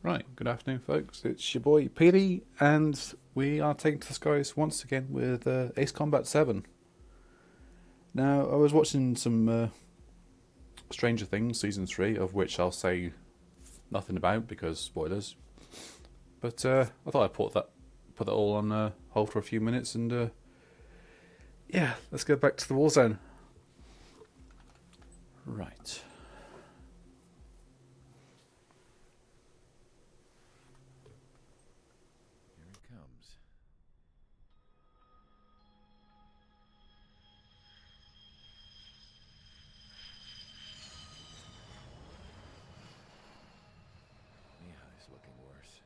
Right, good afternoon, folks. It's your boy Petey, and we are taking to the skies once again with Ace Combat 7. Now, I was watching some Stranger Things Season 3, of which I'll say nothing about because spoilers. But I thought I'd put that all on hold for a few minutes, and yeah, let's go back to the Warzone. Right. Here he comes. Mihai's looking worse.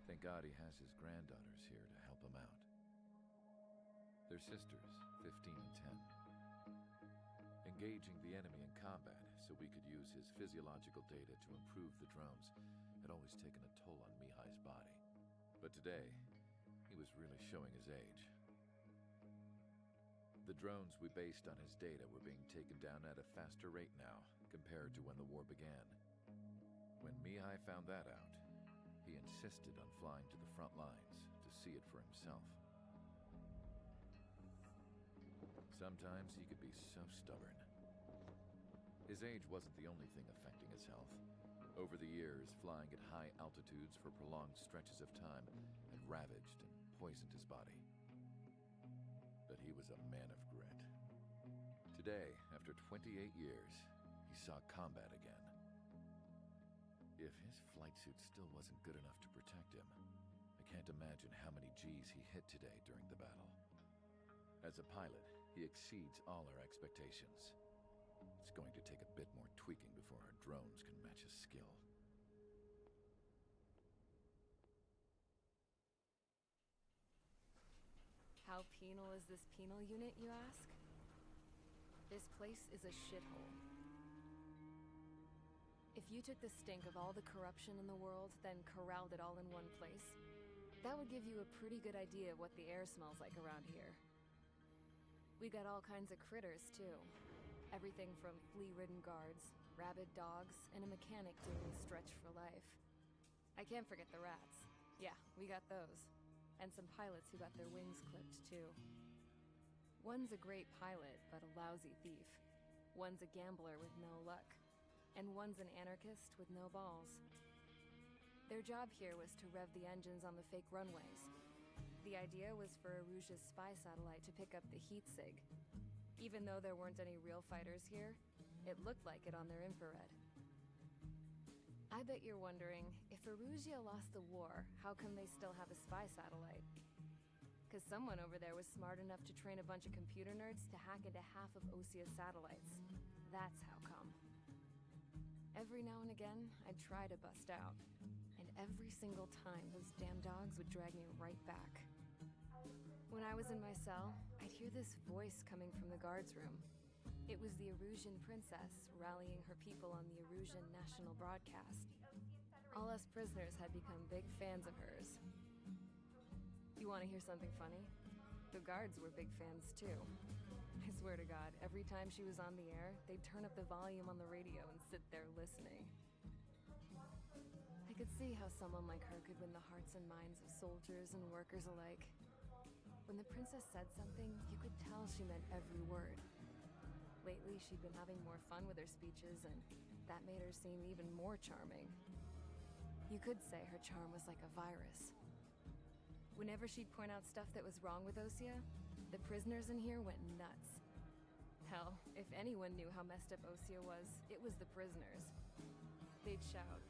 Thank God he has his granddaughters here to help him out. They're sisters, 15 and 10. Engaging the enemy in combat so we could use his physiological data to improve the drones had always taken a toll on Mihai's body. But today, he was really showing his age. The drones we based on his data were being taken down at a faster rate now compared to when the war began. When Mihai found that out, he insisted on flying to the front lines to see it for himself. Sometimes he could be so stubborn. His age wasn't the only thing affecting his health. Over the years, flying at high altitudes for prolonged stretches of time had ravaged and poisoned his body. But he was a man of grit. Today, after 28 years, he saw combat again. If his flight suit still wasn't good enough to protect him, I can't imagine how many G's he hit today during the battle. As a pilot, he exceeds all our expectations. It's going to take a bit more tweaking before our drones can match his skill. How penal is this penal unit, you ask? This place is a shithole. If you took the stink of all the corruption in the world, then corralled it all in one place, that would give you a pretty good idea of what the air smells like around here. We got all kinds of critters, too. Everything from flea-ridden guards, rabid dogs, and a mechanic doing stretch for life. I can't forget the rats. Yeah, we got those. And some pilots who got their wings clipped, too. One's a great pilot, but a lousy thief. One's a gambler with no luck. And one's an anarchist with no balls. Their job here was to rev the engines on the fake runways. The idea was for Erusia's spy satellite to pick up the heat sig. Even though there weren't any real fighters here, it looked like it on their infrared. I bet you're wondering, if Erusia lost the war, how come they still have a spy satellite? Because someone over there was smart enough to train a bunch of computer nerds to hack into half of Osia's satellites. That's how come. Every now and again, I'd try to bust out. And every single time, those damn dogs would drag me right back. When I was in my cell, I'd hear this voice coming from the guards room. It was the Erusian princess rallying her people on the Erusian national broadcast. All us prisoners had become big fans of hers. You want to hear something funny? The guards were big fans too. I swear to God, every time she was on the air, they'd turn up the volume on the radio and sit there listening. I could see how someone like her could win the hearts and minds of soldiers and workers alike. When the princess said something, you could tell she meant every word. Lately, she'd been having more fun with her speeches, and that made her seem even more charming. You could say her charm was like a virus. Whenever she'd point out stuff that was wrong with Osia, the prisoners in here went nuts. Hell, if anyone knew how messed up Osia was, it was the prisoners. They'd shout,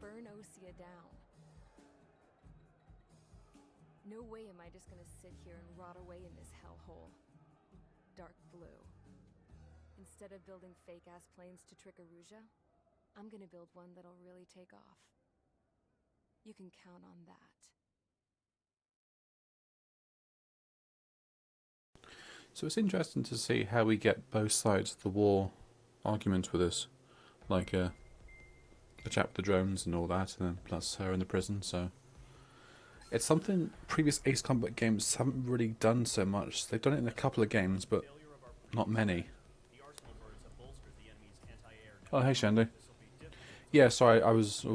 "Burn Osia down." No way am I just gonna sit here and rot away in this hellhole. Dark blue. Instead of building fake-ass planes to trick Erusia, I'm gonna build one that'll really take off. You can count on that. So it's interesting to see how we get both sides of the war argument with us. Like the chap with the drones and all that, and then plus her in the prison, so... It's something previous Ace Combat games haven't really done so much. They've done it in a couple of games, but not many. Oh, hey Shandy. Yeah, sorry, I was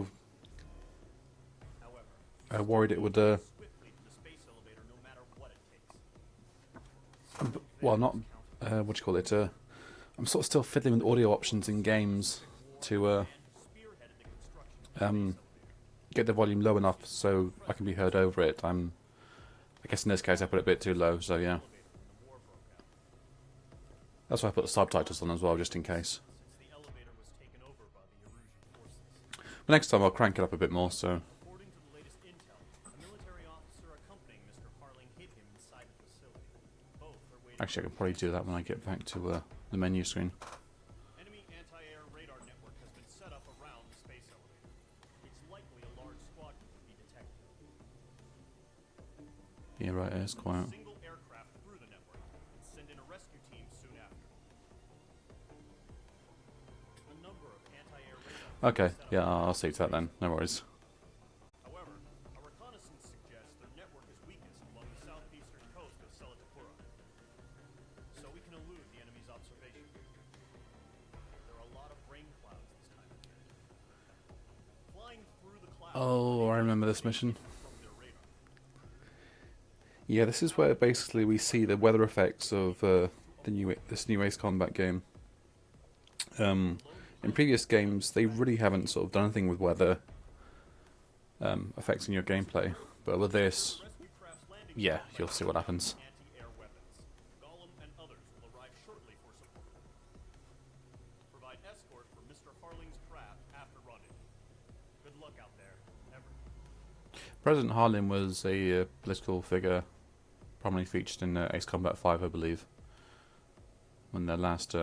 However, worried it would. swiftly to the space elevator no matter what it takes. Well, not what do you call it? I'm sort of still fiddling with audio options in games to Spearheaded the construction get the volume low enough so I can be heard over it. I guess in this case I put it a bit too low, so yeah. That's why I put the subtitles on as well, just in case. since the elevator was taken over by the Erusian forces. But next time I'll crank it up a bit more, so... According to the latest intel, a military officer accompanying Mr. Harling hit him inside the facility. Both are waiting. Actually, I can probably do that when I get back to the menu screen. Enemy anti-air radar network has been set up around the space elevator. It's likely a large squadron would be detected. Yeah, right, it's quiet. Single aircraft through the network and send in a rescue team soon after. A number of anti-air radar Okay, yeah, I'll see to that then. No worries. However, our reconnaissance suggests their network is weakest along the southeastern coast of Selatukura. So we can elude the enemy's observation. There are a lot of rain clouds this time of year. Flying through the clouds Oh, I remember this mission. from their radar. Yeah, this is where basically we see the weather effects of this new Ace Combat game. In previous games, they really haven't sort of done anything with weather affecting your gameplay, but with this, Rescue crafts landing yeah, you'll see what happens. anti-air weapons. Gollum and others will arrive shortly for support. Provide escort for Mr. Harling's craft after rendezvous. Good luck out there, Everett. President Harlin was a political figure prominently featured in Ace Combat 5, I believe, when the last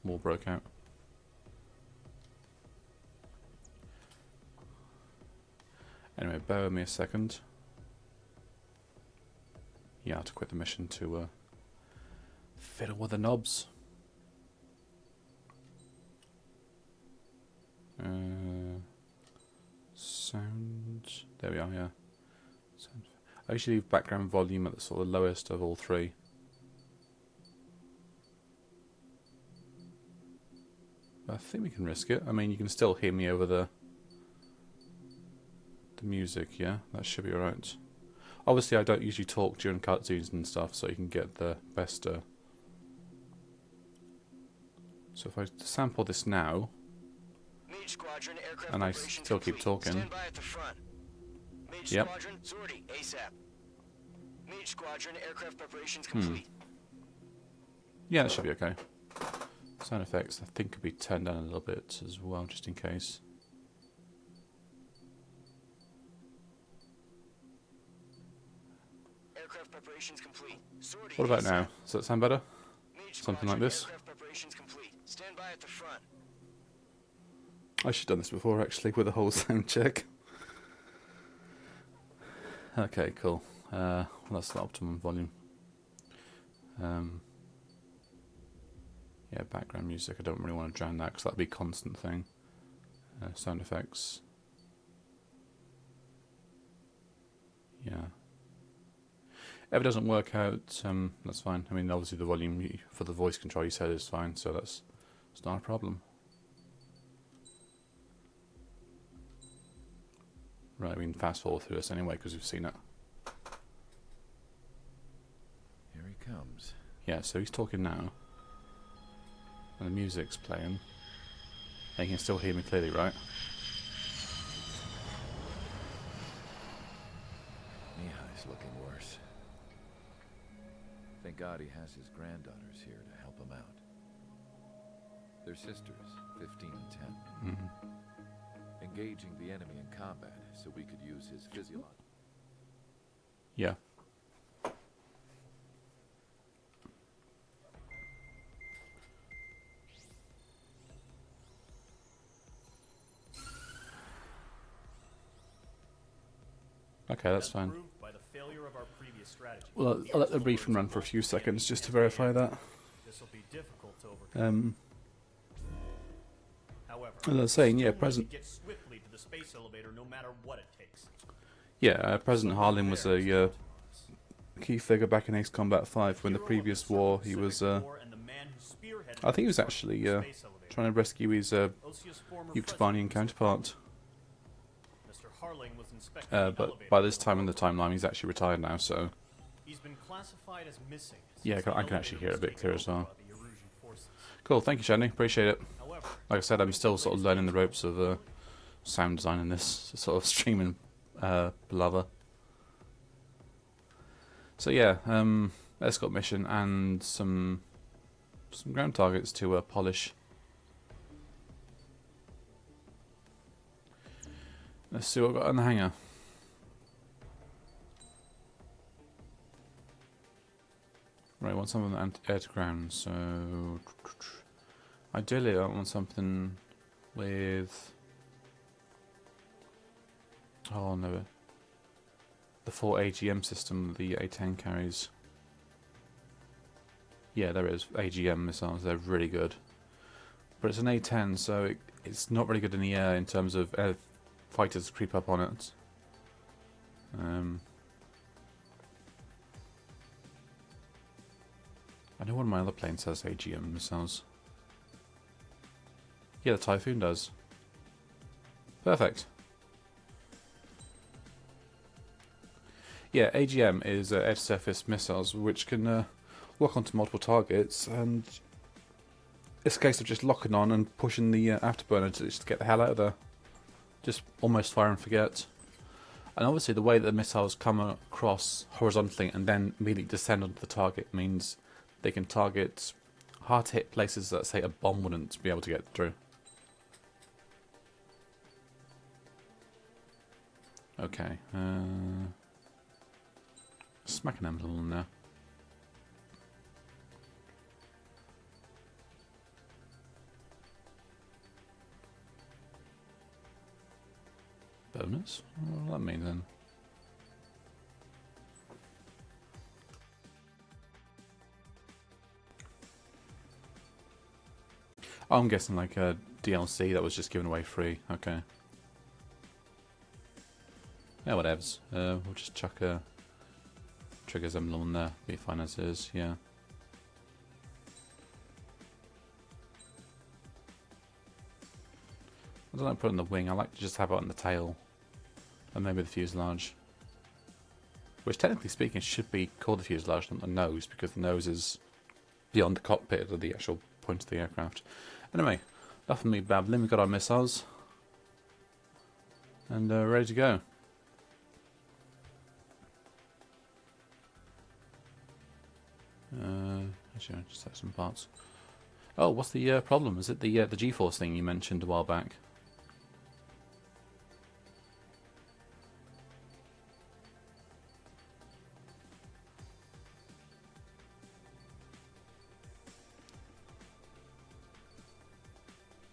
war broke out. Anyway, bear with me a second. Yeah, I have to quit the mission to fiddle with the knobs. Sound. There we are, yeah. Sound. I usually leave background volume at the sort of lowest of all three. But I think we can risk it. I mean, you can still hear me over the music, yeah? That should be alright. Obviously, I don't usually talk during cutscenes and stuff, so you can get the best... So if I sample this now, Mage Squadron, aircraft and I preparations still keep complete. talking. Stand by at the front. Mage Yep. Squadron, sortie, ASAP. Mage Squadron, aircraft preparations complete. yeah, that should be okay. Sound effects, I think, could be turned down a little bit as well, just in case. Aircraft preparations complete. Sortie, What about ASAP. now? Does that sound better? Mage Something like Squadron, this? Aircraft preparations complete. Stand by at the front. I should have done this before, actually, with a whole sound check. Okay, cool. Well, that's the optimum volume. Yeah, background music. I don't really want to drown that because that'd be a constant thing. Sound effects. Yeah. If it doesn't work out, that's fine. I mean, obviously the volume for the voice control you said is fine, so it's not a problem. Right, we can fast forward through this anyway because we've seen it. Here he comes. Yeah, so he's talking now. And the music's playing. And you can still hear me clearly, right? Mihai's looking worse. Thank God he has his granddaughters here to help him out. They're sisters, 15 and 10. Engaging the enemy in combat so we could use his physiological... Yeah. Okay, that's fine. Proved by the failure of our previous strategy. Well, I'll let the briefing run for a few seconds just to verify that. This will be difficult to overcome. However, As I was saying, yeah, still need to President. get swiftly to the space elevator no matter what it takes. Yeah, President Harlin was a key figure back in Ace Combat 5 when the Hero of previous Circle war. He Pacific was, War and the man who spearheaded I think he was the actually, space elevator. trying to rescue his Osia's former Yuktobanian president, counterpart. Mr. Harling was inspecting the But elevator by this for time in the burglary. timeline, he's actually retired now, so He's been classified as missing. yeah, since I the can actually hear it a elevator bit clearer was as taken well. over by the Erusian forces. Cool, thank you, Shani. Appreciate it. However, Like I said, I'm still sort of learning the ropes of sound design in this sort of streaming palaver. So yeah, escort mission and some ground targets to polish. Let's see what I've got in the hangar. Right, I want something air to ground, so ideally I want something with no, the full AGM system the A10 carries. Yeah, there is AGM missiles. They're really good, but it's an A10, so it's not really good in the air in terms of air fighters creep up on it. I know one of my other planes has AGM missiles. Yeah, the Typhoon does. Perfect. Yeah, AGM is air-to-surface missiles, which can lock onto multiple targets, and it's a case of just locking on and pushing the afterburner to just get the hell out of there. Just almost fire and forget. And obviously the way that the missiles come across horizontally and then immediately descend onto the target means they can target hard-to-hit places that, say, a bomb wouldn't be able to get through. Okay, smack an emblem on there. Bonus? What does that mean then? Oh, I'm guessing like a DLC that was just given away free. Okay. Yeah, whatevs. We'll just chuck a triggers emblem on there. Be fine as is, yeah. I don't like putting the wing. I like to just have it on the tail. And maybe the fuselage. Which technically speaking should be called the fuselage, not the nose, because the nose is beyond the cockpit of the actual point of the aircraft. Anyway, enough of me babbling. We've got our missiles. And ready to go. Actually, I'll just have some parts. Oh, what's the problem? Is it the G-force thing you mentioned a while back?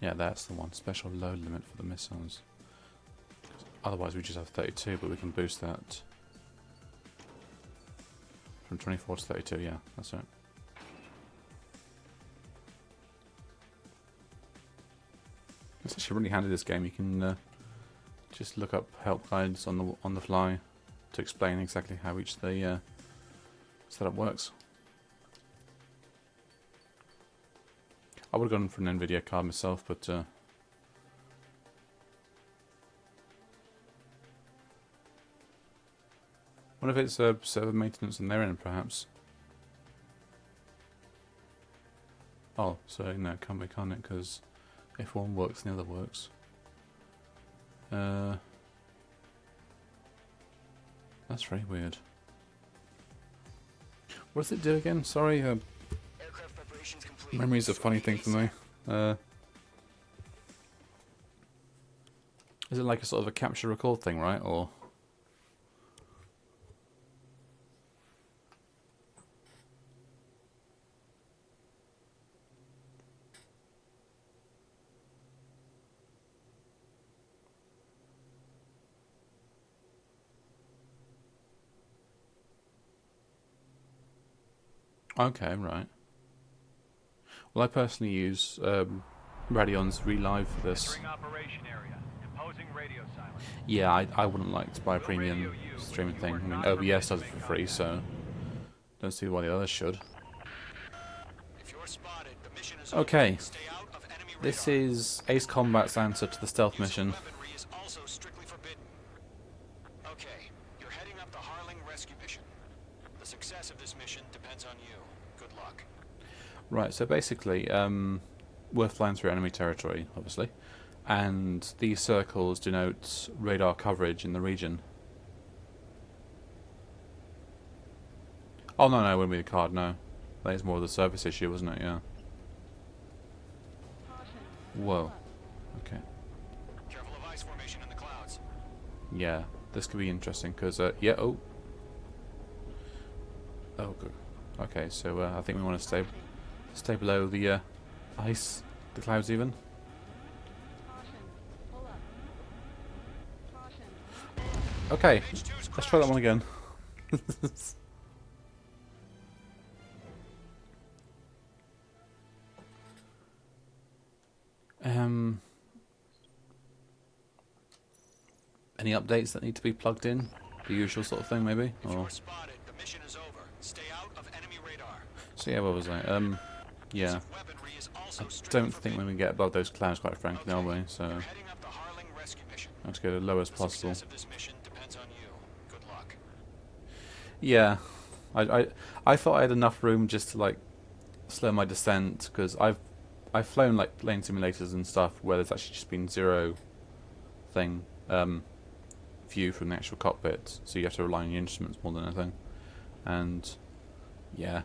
Yeah, that's the one. Special load limit for the missiles. Otherwise we just have 32, but we can boost that from 24 to 32, yeah, that's right. It's actually really handy, this game. You can just look up help guides on the fly to explain exactly how each the setup works. I would have gone for an Nvidia card myself, but what if it's server maintenance on their end, perhaps? Oh, so no, it can't be, can't it? Because if one works, the other works. That's very weird. What does it do again? Sorry, Aircraft preparations complete. memory's a funny thing for me. Is it like a sort of a capture record thing, right? Or okay, right. Well, I personally use Radeon's Relive for this. Entering operation area. Imposing radio silence. Yeah, I wouldn't like to buy a premium streaming thing. I mean, OBS does it for free, so don't see why the others should. If you're spotted, the mission is Okay, over. Stay out of enemy This is Ace Combat's answer to the stealth mission. Weaponry is also strictly forbidden. Okay, you're heading up the Harling rescue mission. The success of this mission depends on you. Good luck. Right, so basically, we're flying through enemy territory, obviously, and these circles denote radar coverage in the region. Oh, no, it wouldn't be the card, no. That is more of the service issue, wasn't it? Yeah. Whoa. Okay. Careful of ice formation in the clouds. Yeah, this could be interesting, because, yeah, oh. Oh, good. Okay, so I think we want to stay below the ice, the clouds even. Okay, let's try that one again. Any updates that need to be plugged in? The usual sort of thing, maybe? If Or you're spotted, the mission is over. Stay out of enemy radar. so yeah, what was I? Yeah. Weaponry is also I strictly don't think we can get above those clouds, quite frankly, are we? So You're heading up the Harling rescue mission. let's go as low as The possible. success of this mission depends on you. Good luck. Yeah, I thought I had enough room just to like slow my descent, because I've flown like plane simulators and stuff where there's actually just been zero thing view from the actual cockpit, so you have to rely on your instruments more than anything. And yeah,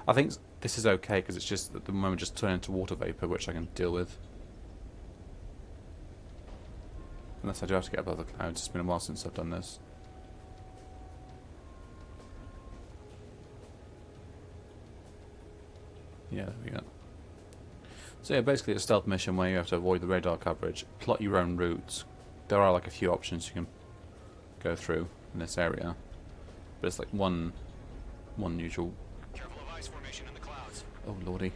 I think this is okay because it's just at the moment just turning into water vapor, which I can deal with. Unless I do have to get above the clouds. It's been a while since I've done this. Yeah, there we go. So yeah, basically it's a stealth mission where you have to avoid the radar coverage, plot your own routes. There are like a few options you can go through in this area, but it's like one usual. Careful of ice formation in the clouds. Oh lordy.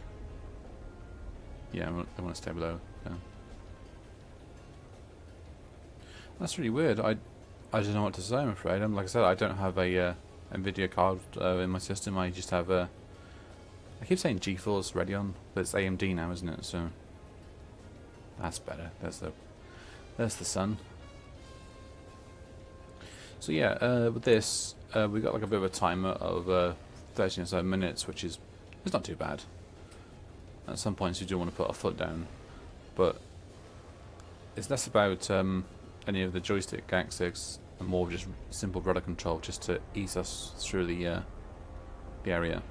Yeah, I want to stay below. Yeah. That's really weird. I don't know what to say, I'm afraid. Like I said, I don't have a NVIDIA card in my system. I just have a... I keep saying GeForce Radeon, but it's AMD now, isn't it? So that's better. There's the sun. So yeah, with this, we got like a bit of a timer of 13 or so minutes, which is it's not too bad. At some points, you do want to put a foot down, but it's less about any of the joystick axes and more just simple rudder control, just to ease us through the area.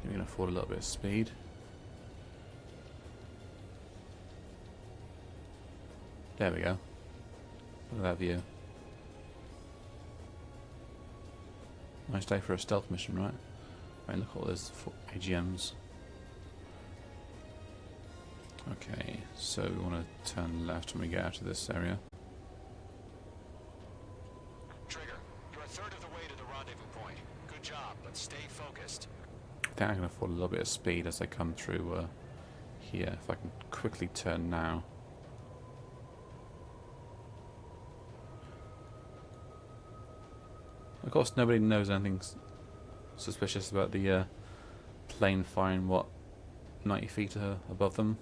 We can afford a little bit of speed. There we go. Look at that view. Nice day for a stealth mission, right? Right, look at all those AGMs. Okay, so we want to turn left when we get out of this area. Trigger, you're a third of the way to the rendezvous point. Good job, but stay focused. I think I can afford a little bit of speed as I come through here. If I can quickly turn now. Of course, nobody knows anything suspicious about the plane firing, what, 90 feet above them?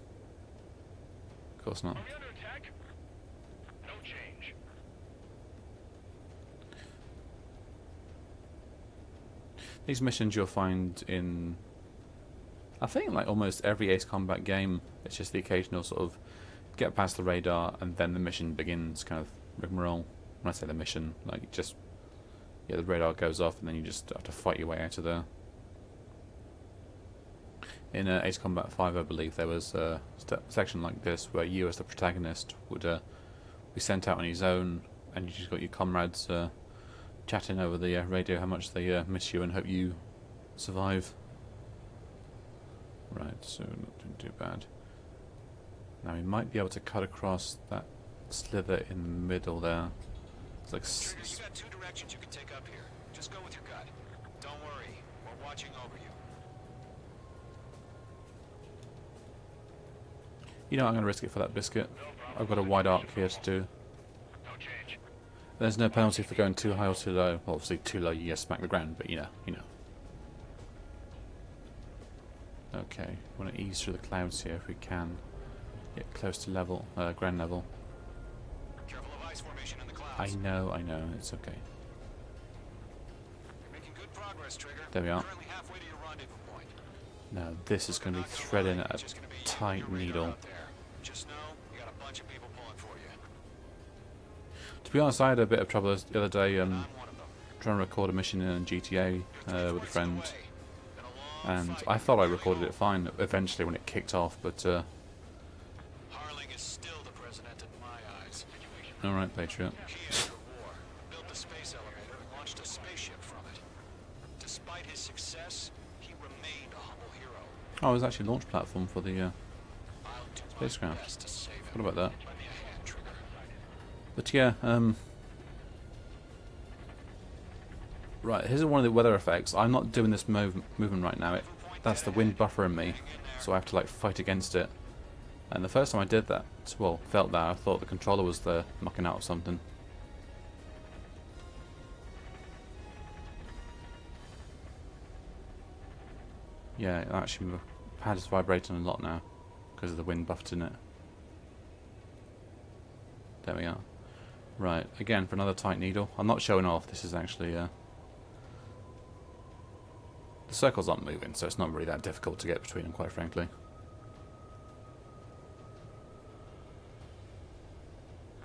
Of course not. Are we under attack? No change. These missions you'll find in, I think, like almost every Ace Combat game. It's just the occasional sort of get past the radar and then the mission begins kind of rigmarole. When I say the mission, like just, yeah, the radar goes off and then you just have to fight your way out of there. In Ace Combat 5, I believe, there was a section like this where you, as the protagonist, would be sent out on his own, and you just got your comrades chatting over the radio how much they miss you and hope you survive. Right, so not doing too bad. Now we might be able to cut across that slither in the middle there. It's like Trigger, you got two directions you can take up here. Just go with your gut. Don't worry, we're watching over you. You know, I'm going to risk it for that biscuit. I've got a wide arc here to do. No change. There's no penalty for going too high or too low. Well, obviously, too low, you just smack the ground, but you know. Okay, we want to ease through the clouds here if we can. Get close to level, ground level. Careful of ice formation in the I clouds. know, it's okay. Making good progress, Trigger. There we are. Currently halfway to your rendezvous point. Now this is going to be threading at It's just gonna be a you tight and your radar needle. out there. Just know you got a bunch of people pulling for you. To be honest, I had a bit of trouble the other day I'm one of them. trying to record a mission in GTA You're 3 with a points friend, away. Been a long and fight. I thought I recorded it fine eventually when it kicked off, but Harling is still the president in my eyes. alright, Patriot. He entered the war, built the space elevator, and launched a spaceship from it. Despite his success, he remained a humble hero. Oh, it was actually a launch platform for the I'll do my spacecraft. best to save him. What about that? Lend me a hand, Trigger. But yeah, right, here's one of the weather effects. I'm not doing this movement right now. That's the wind buffering me, so I have to like fight against it. And the first time I did that, well, felt that, I thought the controller was there mucking out or something. Yeah, actually my pad is vibrating a lot now because of the wind buffeting it. There we are. Right, again for another tight needle. I'm not showing off, this is actually the circles aren't moving, so it's not really that difficult to get between them, quite frankly.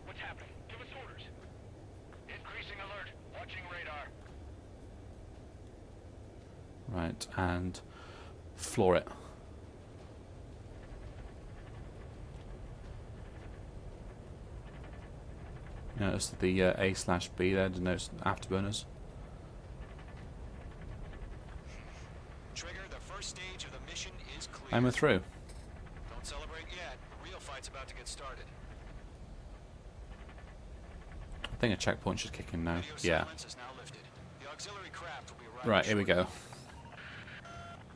What's happening? Give us orders. Increasing alert. Watching radar. Right, and floor it. Notice that the A/B there denotes afterburners. Trigger, the first stage of the mission is clear. And we're through. Don't celebrate yet. The real fight's about to get started. I think a checkpoint should kick in now. Radio Yeah. silence is now lifted. The auxiliary craft will be arriving Right, here we shortly. go.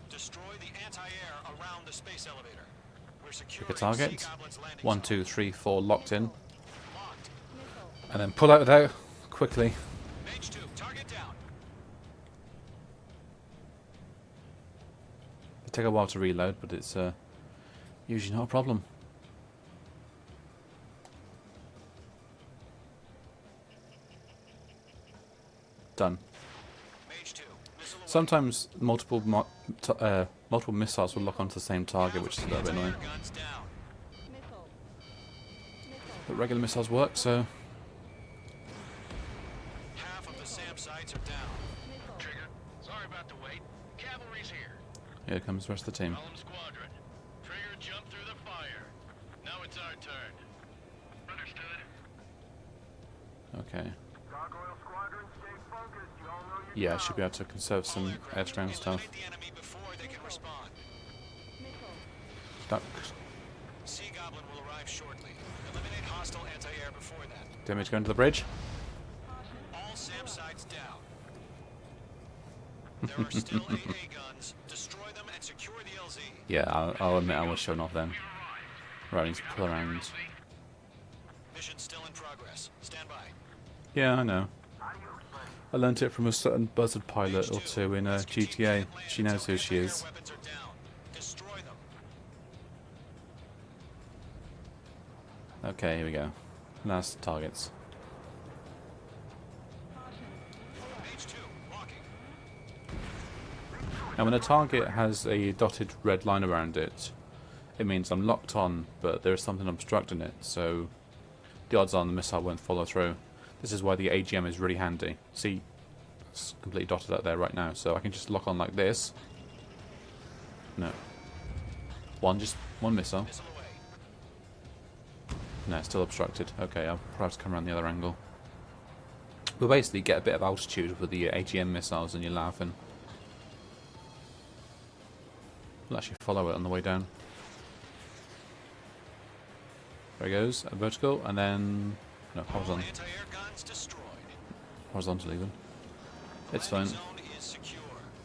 Destroy the anti-air around the space elevator. We're securing Pick a target. Sea Goblin's landing 1, zone. 2, 3, 4, locked in. Locked. And then pull out without quickly. Mage 2, target down. It take a while to reload, but it's usually not a problem. Done. Mage 2, missile away. Sometimes multiple missiles will lock onto the same target, which is a little bit annoying. Anti-air guns down. Missile. But regular missiles work, so Half of the SAM sites are down. Missile. Trigger. Sorry about the wait. Cavalry's here. here comes the rest of the team. Column Squadron. Trigger jumped through the fire. Now it's our turn. Understood. Okay. Gargoyle Squadron, stay focused. You all know your Yeah, I job. should be able to conserve some All aircraft, air-to-ground stuff. eliminate the enemy before they can respond. Missile. That Sea Goblin will arrive shortly. Eliminate hostile anti-air before that. damage going to the bridge. All SAM sites down. There are still AA guns. Destroy them and secure the LZ. Yeah, I'll admit I was showing off then. Right, I need to pull around. Mission still in progress. Stand by. Yeah, I know. I learnt it from a certain buzzard pilot or two in GTA. She knows who she is. Weapons are down. Destroy them. Okay, here we go. Last targets. Mage 2, walking. Now when a target has a dotted red line around it, it means I'm locked on, but there is something obstructing it, so the odds are the missile won't follow through. This is why the AGM is really handy. See, it's completely dotted out there right now, so I can just lock on like this. No. Just one missile. Missile away. No, it's still obstructed. Okay, I'll perhaps come around the other angle. We'll basically get a bit of altitude with the AGM missiles and you're laughing. We'll actually follow it on the way down. There it goes, a vertical, and then... no, All horizontal. anti-air guns destroyed. Horizontal even. It's fine. Landing zone is secure.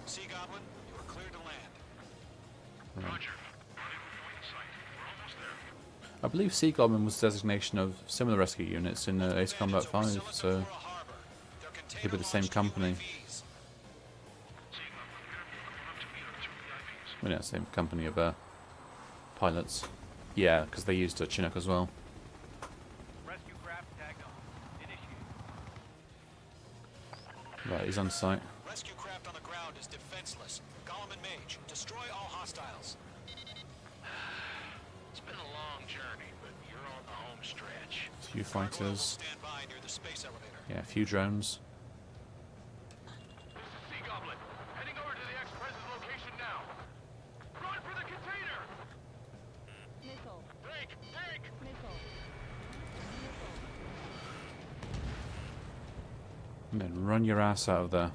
Sea Goblin, you are clear to land. Roger. Rendezvous point in sight. We're almost there. I believe Sea Goblin was designation of similar rescue units in Ace Combat 5, so could be the same company. Well, yeah, same company of pilots. Yeah, because they used a Chinook as well. Rescue craft tagged on. Initiate. Right, he's on site. Rescue craft on the ground is defenseless. Gollum and Mage, destroy all hostiles. It's been a long journey, but you're on the home stretch. Few Royal will fighters. stand by near the space elevator. Yeah, a few drones. Sea Goblin, heading over to the Express's location now. Run for the container! Missile. Break! Break! Missile. And then run your ass out of there.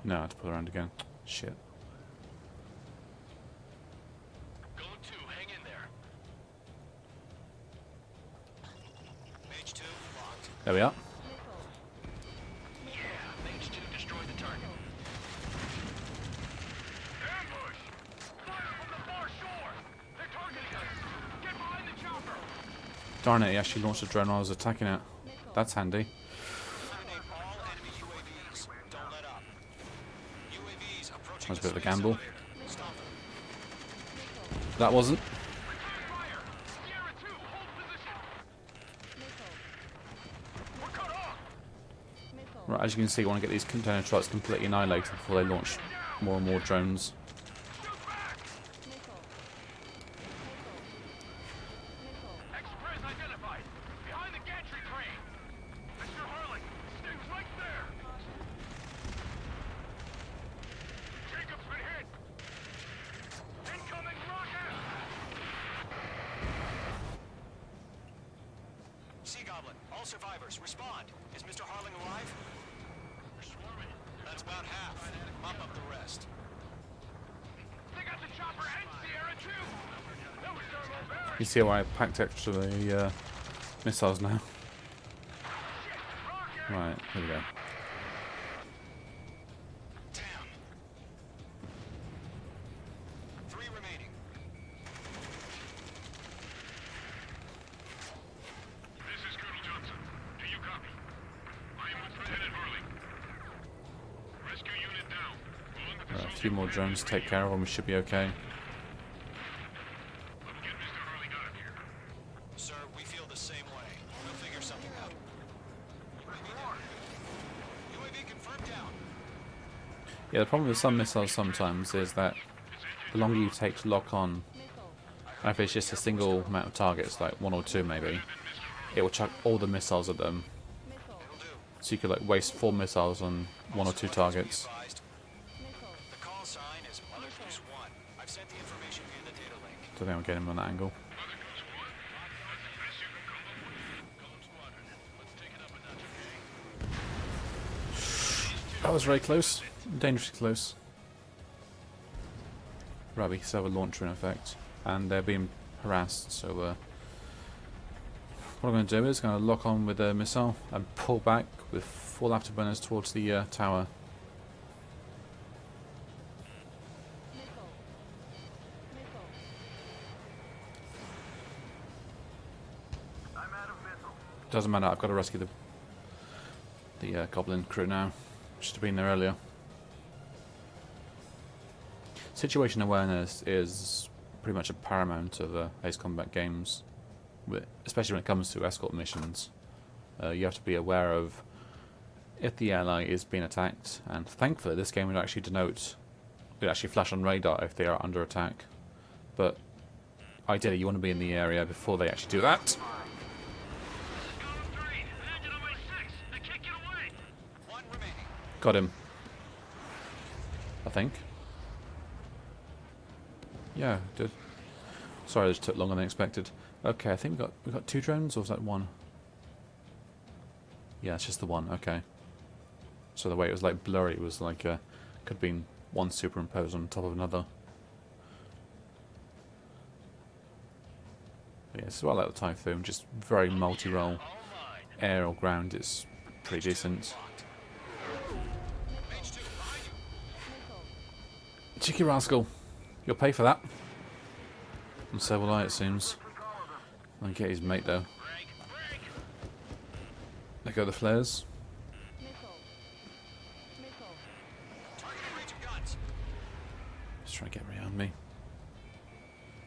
No, I have to pull around again. Shit. Golem 2, hang in there. Mage 2, locked. There we are. Yeah, Mage 2 destroyed the target. Ambush! Fire from the far shore! They're targeting us! Get behind the chopper! Darn it, he actually launched a drone while I was attacking it. That's handy. Eliminate all enemy UAVs. Don't let up. UAVs approaching That was a the bit of a space gamble. elevator. Stop them. That wasn't. Return fire! Sierra 2, hold position! We're cut off! Right, as you can see, I want to get these container trucks completely annihilated before they launch more and more drones. Shoot back! Express identified! Behind the gantry crane! Mr. Harlan, stay right there! Jacob's been hit! Incoming rocket! Sea Goblin, all survivors, respond. Is Mr. Harling alive? We're swarming. That's about half. Mop up the rest. They got the chopper and Sierra too! That was thermal barracks! You see why I packed extra missiles now? Rocket! Right, here we go. Damn. 3 remaining. This is Colonel Johnson. Do you copy? I am with Lieutenant Harling. Rescue unit down. Along with the Right, a few more drones to take care of, and we should be okay. We'll get Mr. Harling out of here. Sir, we feel the same way. We'll figure something out. UAV down. UAV confirmed down. Yeah, the problem with some missiles sometimes is that the longer you take to lock on, and if it's just a single amount of targets, like 1 or 2 maybe, it will chuck all the missiles at them. It'll do. So you could like waste 4 missiles on 1 or 2 targets. Advised. The call sign is Mother Goose 1. I've sent the information via the data link. Don't think I'll get him on that angle. Mother Goose 1. That's the best you can come up with. Golem Squadron. Let's take it up a notch, okay? That was very close. Dangerously close. Right, we still have a launcher in effect. And they're being harassed, so what I'm going to do is going to lock on with a missile and pull back with full afterburners towards the tower. I'm out of missile. Doesn't matter, I've got to rescue the Goblin crew now. Should have been there earlier. Situation awareness is pretty much a paramount of Ace Combat games, especially when it comes to escort missions. You have to be aware of if the ally is being attacked, and thankfully this game would actually flash on radar if they are under attack. But ideally you want to be in the area before they actually do that. Golem 3. Landed on my 6. I can't get away. 1 remaining. Got him. I think. Yeah, did. Sorry, this took longer than expected. Okay, I think we got 2 drones, or was that 1? Yeah, it's just the 1. Okay. So the way it was like blurry was like could have been one superimposed on top of another. But yeah, so I like the Typhoon. Just very multi-role. All mine. Air or ground is pretty decent. Mage 2, behind you. Cheeky rascal. You'll pay for that. And so will I, it seems. I'll get his mate though. Break. Break. There go the flares. trying to get around me.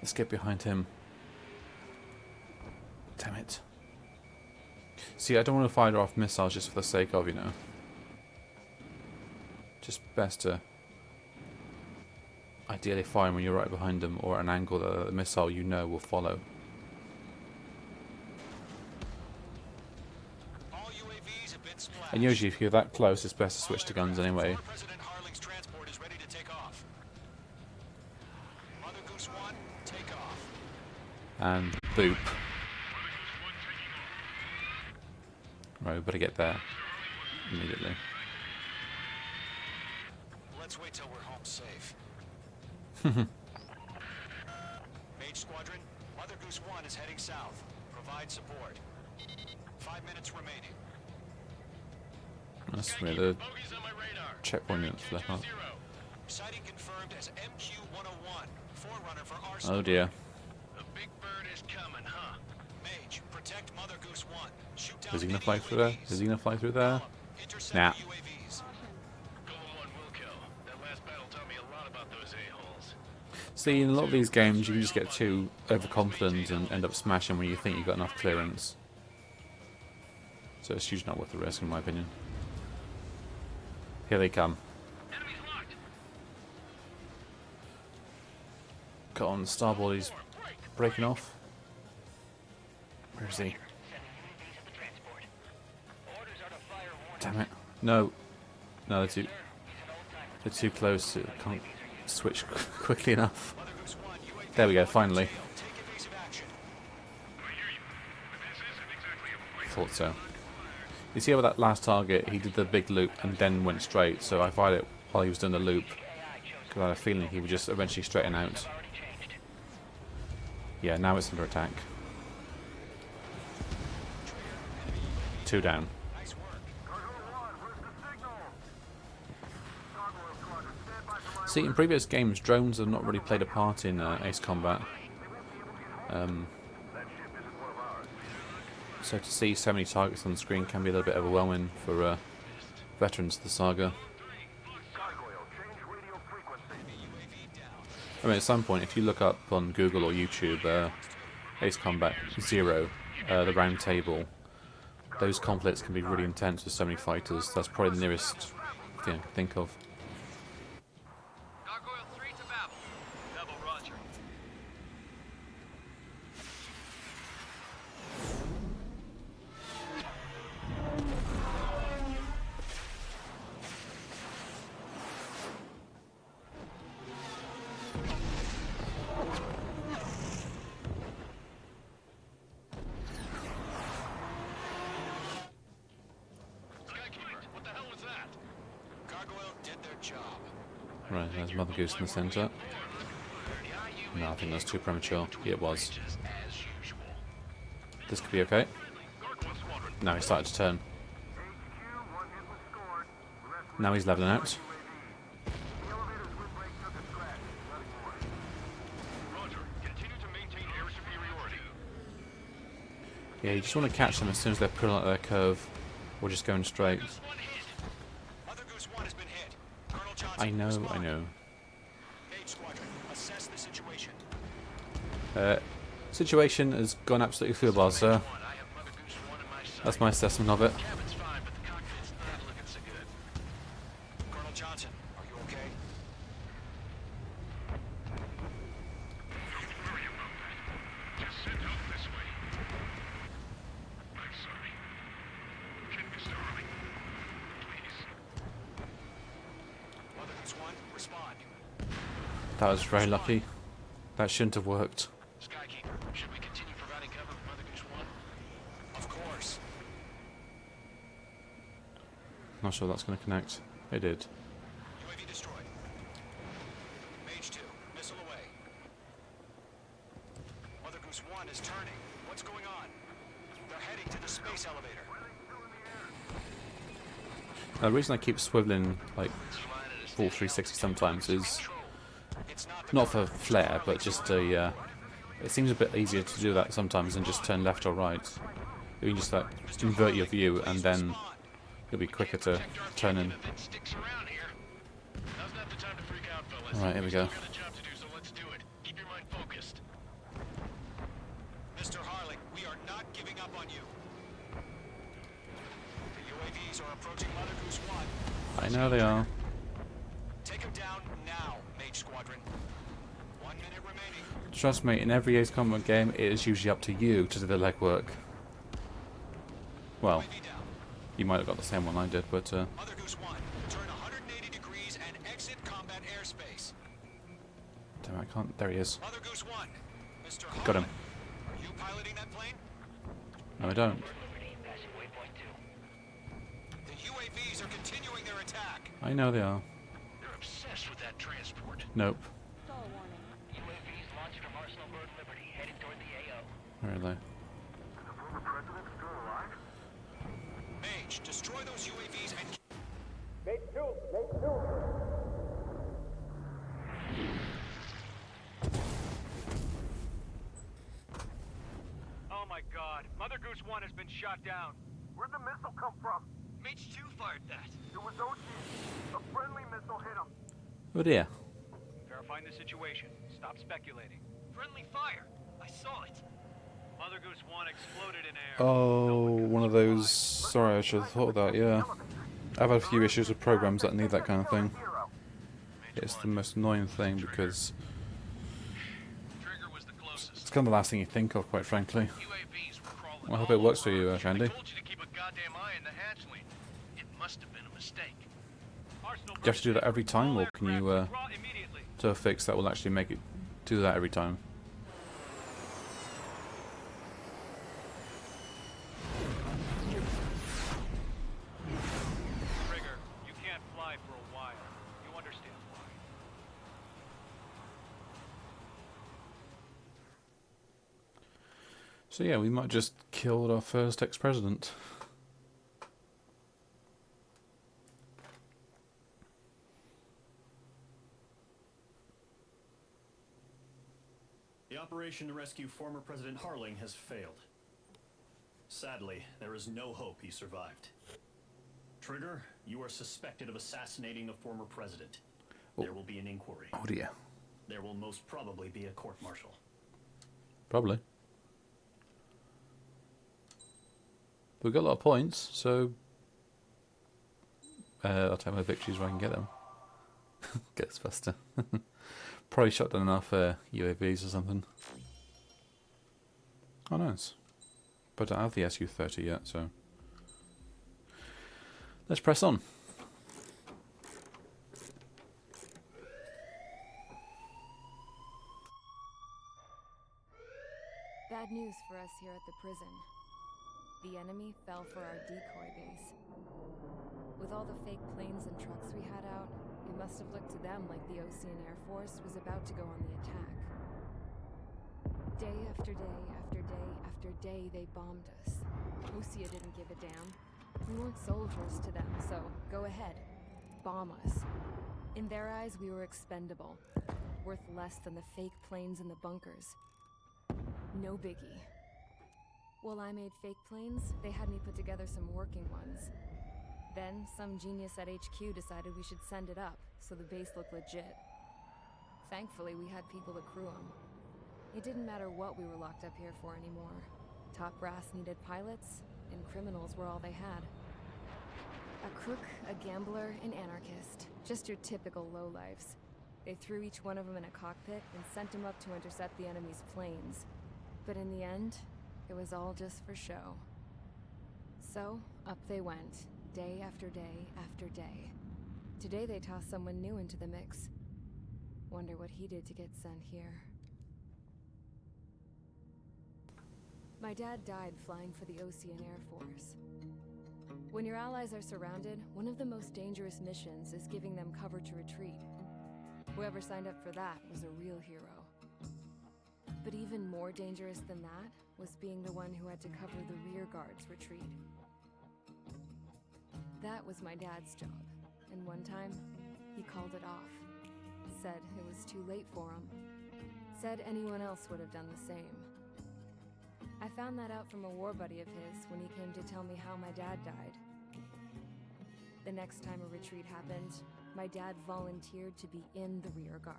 Let's get behind him. Damn it. See, I don't want to fire off missiles just for the sake of, you know. Just best to ideally fire when you're right behind them or at an angle that the missile you know will follow. All UAVs have been splashed. And usually if you're that close, it's best to switch to guns anyway. Former President Harling's transport is ready to take off. Mother Goose 1, take off. And boop. Right, we better get there immediately. Let's wait till we're home safe. Mage Squadron, Mother Goose 1 is heading south. Provide support. 5 minutes remaining. That's where the Bogies on my radar. checkpoint is left off. Sighting confirmed as MQ-101, forerunner for our Oh dear. The big bird is coming, huh? Mage, protect Mother Goose 1. Shoot down Is he gonna any fly through there? UAVs. Is he gonna fly through there? Intercept Nah. the UAVs. Golem 1 will kill. That last battle taught me a lot about those a-holes. See, in a lot of these games, you can just get too overconfident and end up smashing when you think you've got enough clearance. So it's usually not worth the risk, in my opinion. Here they come. Enemies locked. Got on starboard, he's breaking off. Where is he? Damn it. No. No, they're too close. It can't switch quickly enough. Mother Goose 1, UAV There we go, finally. take evasive action. I hear you. But this isn't exactly a fight. Thought so. You see how with that last target, he did the big loop and then went straight, so I fired it while he was doing the loop. Because I had a feeling he would just eventually straighten out. Yeah, now it's under attack. 2 down. Nice work. See, in previous games, drones have not really played a part in Ace Combat. So to see so many targets on the screen can be a little bit overwhelming for veterans of the saga. I mean, at some point, if you look up on Google or YouTube, Ace Combat 0, the round table, those conflicts can be really intense with so many fighters. That's probably the nearest thing I can think of. Gargoyle 3 to Babel. Double Roger. Skykeeper, what the hell was that? Gargoyle did their job. Right, there's Mother Goose in the centre. No, I think that's too premature. Yeah, it was. This could be okay. Now he's started to turn. Now he's leveling out. Roger. Continue to maintain air superiority. Yeah, you just want to catch them as soon as they're pulling out their curve, or just going straight. Mother Goose 1 has been hit. Colonel Johnson, I know, respond. I know. Mage Squadron, assess the situation. Situation has gone absolutely foobar, sir. I have Mother Goose 1 in my sight. That's my assessment of it. Cabin's fine, but the cockpit's not looking so good. Colonel Johnson, are you okay? Don't worry about that. Just send help this way. I'm sorry. Get Mr. Harling. Please. Mother Goose 1, respond. That was very lucky. That shouldn't have worked. Skykeeper, should we continue providing cover for Mother Goose 1? Of course. Not sure that's going to connect. It did. UAV destroyed. Mage 2, missile away. Mother Goose 1 is turning. What's going on? They're heading to the space elevator. The reason I keep swiveling like full 360 sometimes is It's not not for flair, but just a. It seems a bit easier to do that sometimes than just turn left or right. You can just just invert your view, and then it'll be quicker to turn in. That sticks around here. Now's not the time to freak out, fellas. Alright, here we go. We've got a job to do, so let's do it. Keep your mind focused. Mr. Harling, we are not giving up on you. The UAVs are approaching Mother Goose 1. I know they are. Take them down now, Mage Squadron. 1 minute remaining. Trust me, in every Ace Combat game, it is usually up to you to do the legwork. Well, UAV down. you might have got the same one I did, but Mother Goose 1, turn 180 degrees and exit combat airspace. damn, I can't. There he is. Mother Goose 1, Mr. Harling. Got him. Are you piloting that plane? No, I don't. The UAVs are continuing their attack. I know they are. They're obsessed with that transport. Nope. UAVs launched from Arsenal Bird Liberty, headed toward the AO. Where are they? Mage, destroy those UAVs and... Oh my god, Mother Goose 1 has been shot down. Where'd the missile come from? Mage 2 fired that. It was OG. A friendly missile hit him. Oh dear. Verifying the situation. Stop speculating. Friendly fire. I saw it. Mother Goose 1 exploded in air. Oh, one of those. Sorry, I should have thought of that. Yeah, I've had a few issues with programs that need that kind of thing. It's the most annoying thing because Trigger was the closest. it's kind of the last thing you think of, quite frankly. UAVs were crawling. Well, I hope all it works for over you, us. Shandy. I told you to keep a goddamn eye in the hatchling. It must have been a mistake. Arsenal Do you have to do that every time, or can you withdraw immediately. do a fix that will actually make it do that every time? Trigger, you can't fly for a while. You understand why. So yeah, we might just kill our first ex-president. The operation to rescue former President Harling has failed. Sadly, there is no hope he survived. Trigger, you are suspected of assassinating the former president. There will be an inquiry. Oh dear. There will most probably be a court-martial. Probably. We've got a lot of points, so I'll take my victories where I can get them. Gets faster. Probably shot down enough UAVs or something. Oh, nice. But I don't have the SU-30 yet, so let's press on. Bad news for us here at the prison. The enemy fell for our decoy base. With all the fake planes and trucks we had out, it must have looked to them like the Ocean Air Force was about to go on the attack. Day after day after day after day, they bombed us. Osea didn't give a damn. We weren't soldiers to them, so go ahead. Bomb us. In their eyes, we were expendable. Worth less than the fake planes in the bunkers. No biggie. While I made fake planes, they had me put together some working ones. Then, some genius at HQ decided we should send it up, so the base looked legit. Thankfully, we had people to crew them. It didn't matter what we were locked up here for anymore. Top brass needed pilots, and criminals were all they had. A crook, a gambler, an anarchist. Just your typical lowlifes. They threw each one of them in a cockpit and sent them up to intercept the enemy's planes. But in the end, it was all just for show. So, up they went, day after day after day. Today they tossed someone new into the mix. Wonder what he did to get sent here. My dad died flying for the Ocean Air Force. When your allies are surrounded, one of the most dangerous missions is giving them cover to retreat. Whoever signed up for that was a real hero. But even more dangerous than that was being the one who had to cover the rear guard's retreat. That was my dad's job, and one time, he called it off. Said it was too late for him. Said anyone else would have done the same. I found that out from a war buddy of his when he came to tell me how my dad died. The next time a retreat happened, My dad volunteered to be in the rear guard.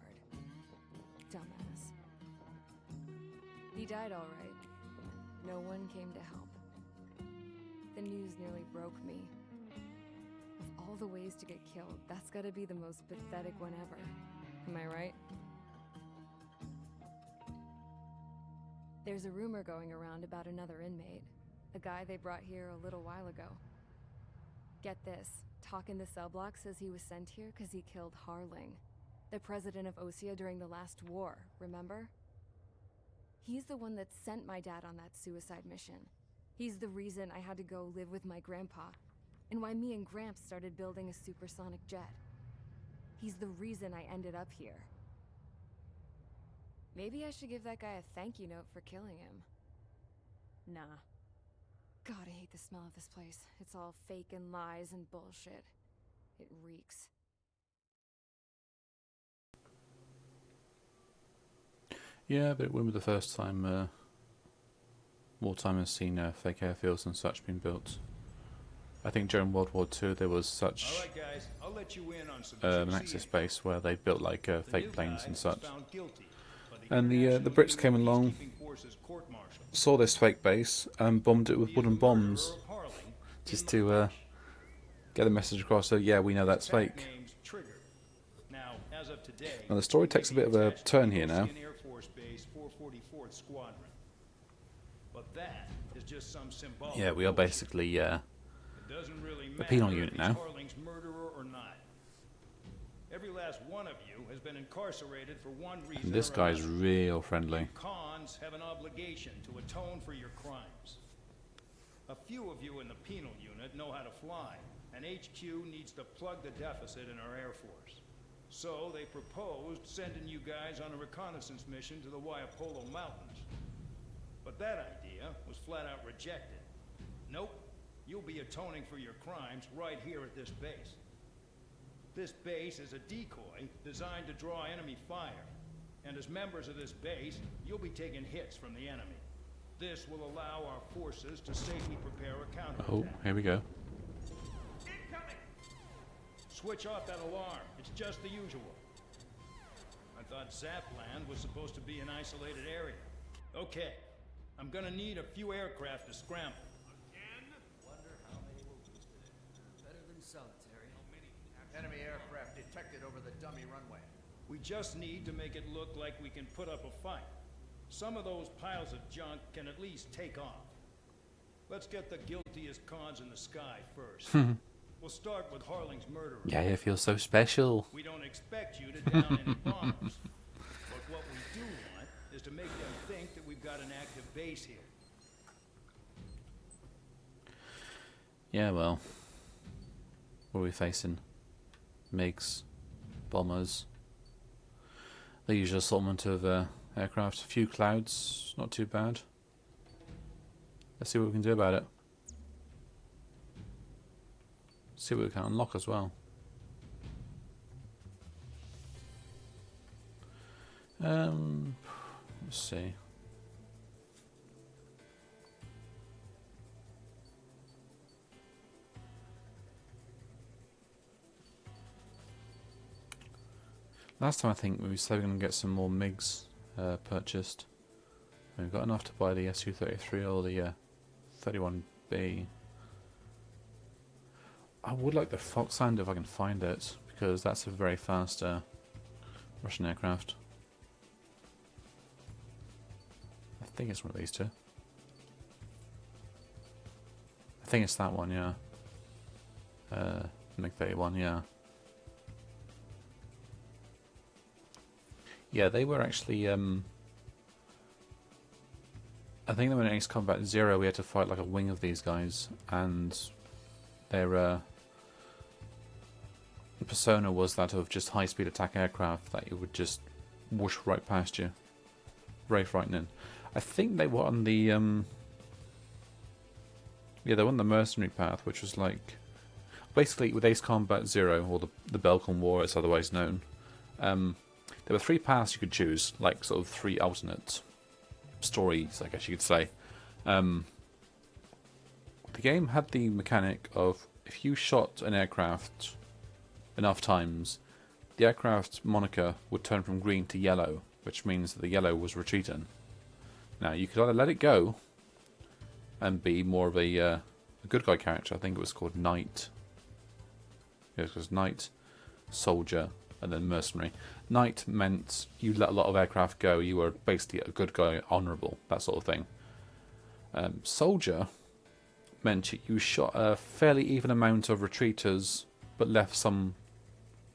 Dumbass. He died all right. No one came to help. The news nearly broke me. Of all the ways to get killed, that's gotta be the most pathetic one ever. Am I right? There's a rumor going around about another inmate. A guy they brought here a little while ago. Get this. Talk in the cell block says he was sent here because he killed Harling, the president of Osea during the last war, remember? He's the one that sent my dad on that suicide mission. He's the reason I had to go live with my grandpa, and why me and Gramps started building a supersonic jet. He's the reason I ended up here. Maybe I should give that guy a thank you note for killing him. Nah. God, I hate the smell of this place. It's all fake and lies and bullshit. It reeks. Yeah, but it wouldn't be the first time wartime has seen fake airfields and such being built. I think during World War II there was such Alright guys, I'll let you in on some an Axis base where they built like fake planes and such. And the Brits came along, saw this fake base, and bombed it with wooden bombs, just to get the message across. So yeah, we know that's fake. Now the story takes a bit of a turn here now. Yeah, we are basically a penal unit now. Every last one of you has been incarcerated for one reason. And this guy's real friendly. Cons have an obligation to atone for your crimes. A few of you in the penal unit know how to fly, and HQ needs to plug the deficit in our Air Force. So they proposed sending you guys on a reconnaissance mission to the Waiapolo Mountains. But that idea was flat out rejected. Nope, you'll be atoning for your crimes right here at this base. This base is a decoy designed to draw enemy fire. And as members of this base, you'll be taking hits from the enemy. This will allow our forces to safely prepare a counterattack. Oh, here we go. Incoming! Switch off that alarm. It's just the usual. I thought Zapland was supposed to be an isolated area. Okay, I'm gonna need a few aircraft to scramble. Wonder how many will boost it. Better than solitary. Enemy aircraft detected over the dummy runway. We just need to make it look like we can put up a fight. Some of those piles of junk can at least take off. Let's get the guiltiest cons in the sky first. We'll start with Harling's murderer. Yeah, it feels so special. We don't expect you to down any bombers. But what we do want is to make them think that we've got an active base here. Yeah, well, what are we facing? MiGs, bombers, the usual assortment of aircraft. A few clouds, not too bad. Let's see what we can do about it. See what we can unlock as well. Let's see. Last time I think we said we were going to get some more MiGs purchased. We've got enough to buy the Su-33 or the 31B. I would like the Foxhound if I can find it, because that's a very fast Russian aircraft. I think it's one of these two. I think it's that one, yeah. MiG-31, yeah. Yeah, they were actually, I think that when in Ace Combat 0 we had to fight like a wing of these guys, and their persona was that of just high-speed attack aircraft that you would just whoosh right past you. Very frightening. I think they were on the, yeah, they were on the mercenary path, which was like, basically with Ace Combat 0, or the Belkan War as otherwise known, there were 3 paths you could choose, like sort of 3 alternate stories, I guess you could say. The game had the mechanic of if you shot an aircraft enough times, the aircraft moniker would turn from green to yellow, which means that the yellow was retreating. Now, you could either let it go and be more of a good guy character. I think it was called Knight. Yeah, it was Knight, Soldier, and then Mercenary. Knight meant you let a lot of aircraft go, you were basically a good guy, honourable, that sort of thing. Soldier meant you shot a fairly even amount of retreaters, but left some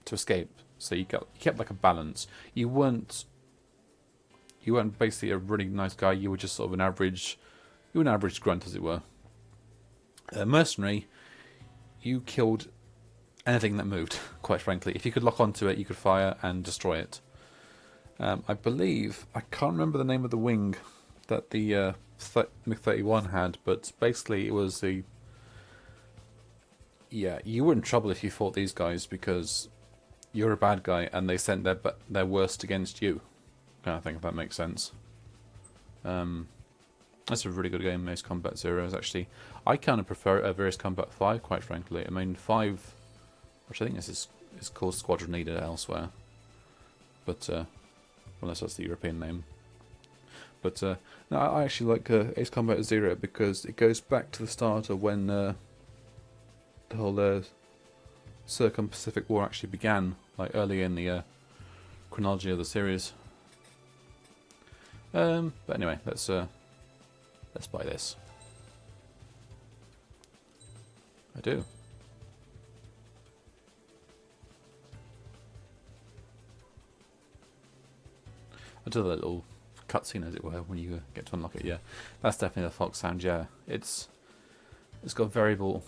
to escape. So you kept like a balance. You weren't basically a really nice guy. You were just sort of an average grunt, as it were. Mercenary, you killed anything that moved. Quite frankly, if you could lock onto it, you could fire and destroy it. I believe I can't remember the name of the wing that the MiG-31 had, but basically it was the. Yeah, you were in trouble if you fought these guys because you're a bad guy and they sent their worst against you. Kind of thing, if that makes sense. That's a really good game, Ace Combat Zero. Actually, I kind of prefer Ace Combat 5, quite frankly. I mean, 5, which I think is called Squadron Leader elsewhere, but unless that's the European name. But no, I actually like Ace Combat Zero because it goes back to the start of when the whole Circum-Pacific War actually began, like early in the chronology of the series. But anyway, let's buy this. I do. I do the little cutscene, as it were, when you get to unlock it. Yeah, that's definitely the Fox sound. Yeah, it's got variable.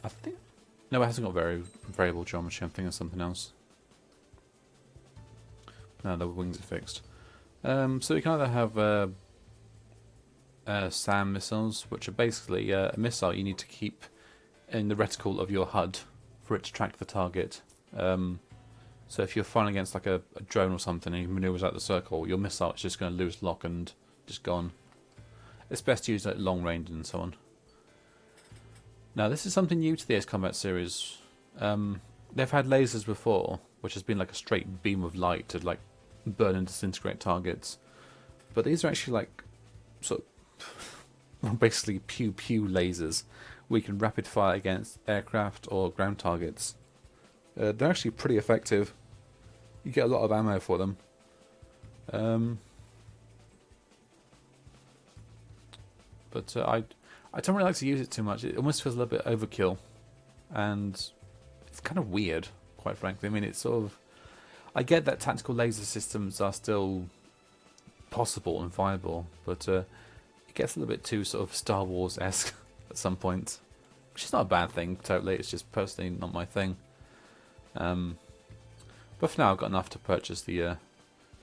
I think no, it hasn't got variable geometry. I'm thinking of something else. No, the wings are fixed. So you can either have SAM missiles, which are basically a missile you need to keep in the reticle of your HUD for it to track the target. So if you're firing against like a drone or something and he maneuvers out the circle, your missile is just going to lose lock and just gone. It's best to use at long range and so on. Now this is something new to the Ace Combat series. They've had lasers before, which has been like a straight beam of light to like burn and disintegrate targets. But these are actually like sort of basically pew-pew lasers. We can rapid fire against aircraft or ground targets. They're actually pretty effective. You get a lot of ammo for them. But I don't really like to use it too much. It almost feels a little bit overkill. And it's kind of weird, quite frankly. I mean, it's sort of... I get that tactical laser systems are still possible and viable, but it gets a little bit too sort of Star Wars-esque at some point. Which is not a bad thing, totally. It's just personally not my thing. But for now, I've got enough to purchase the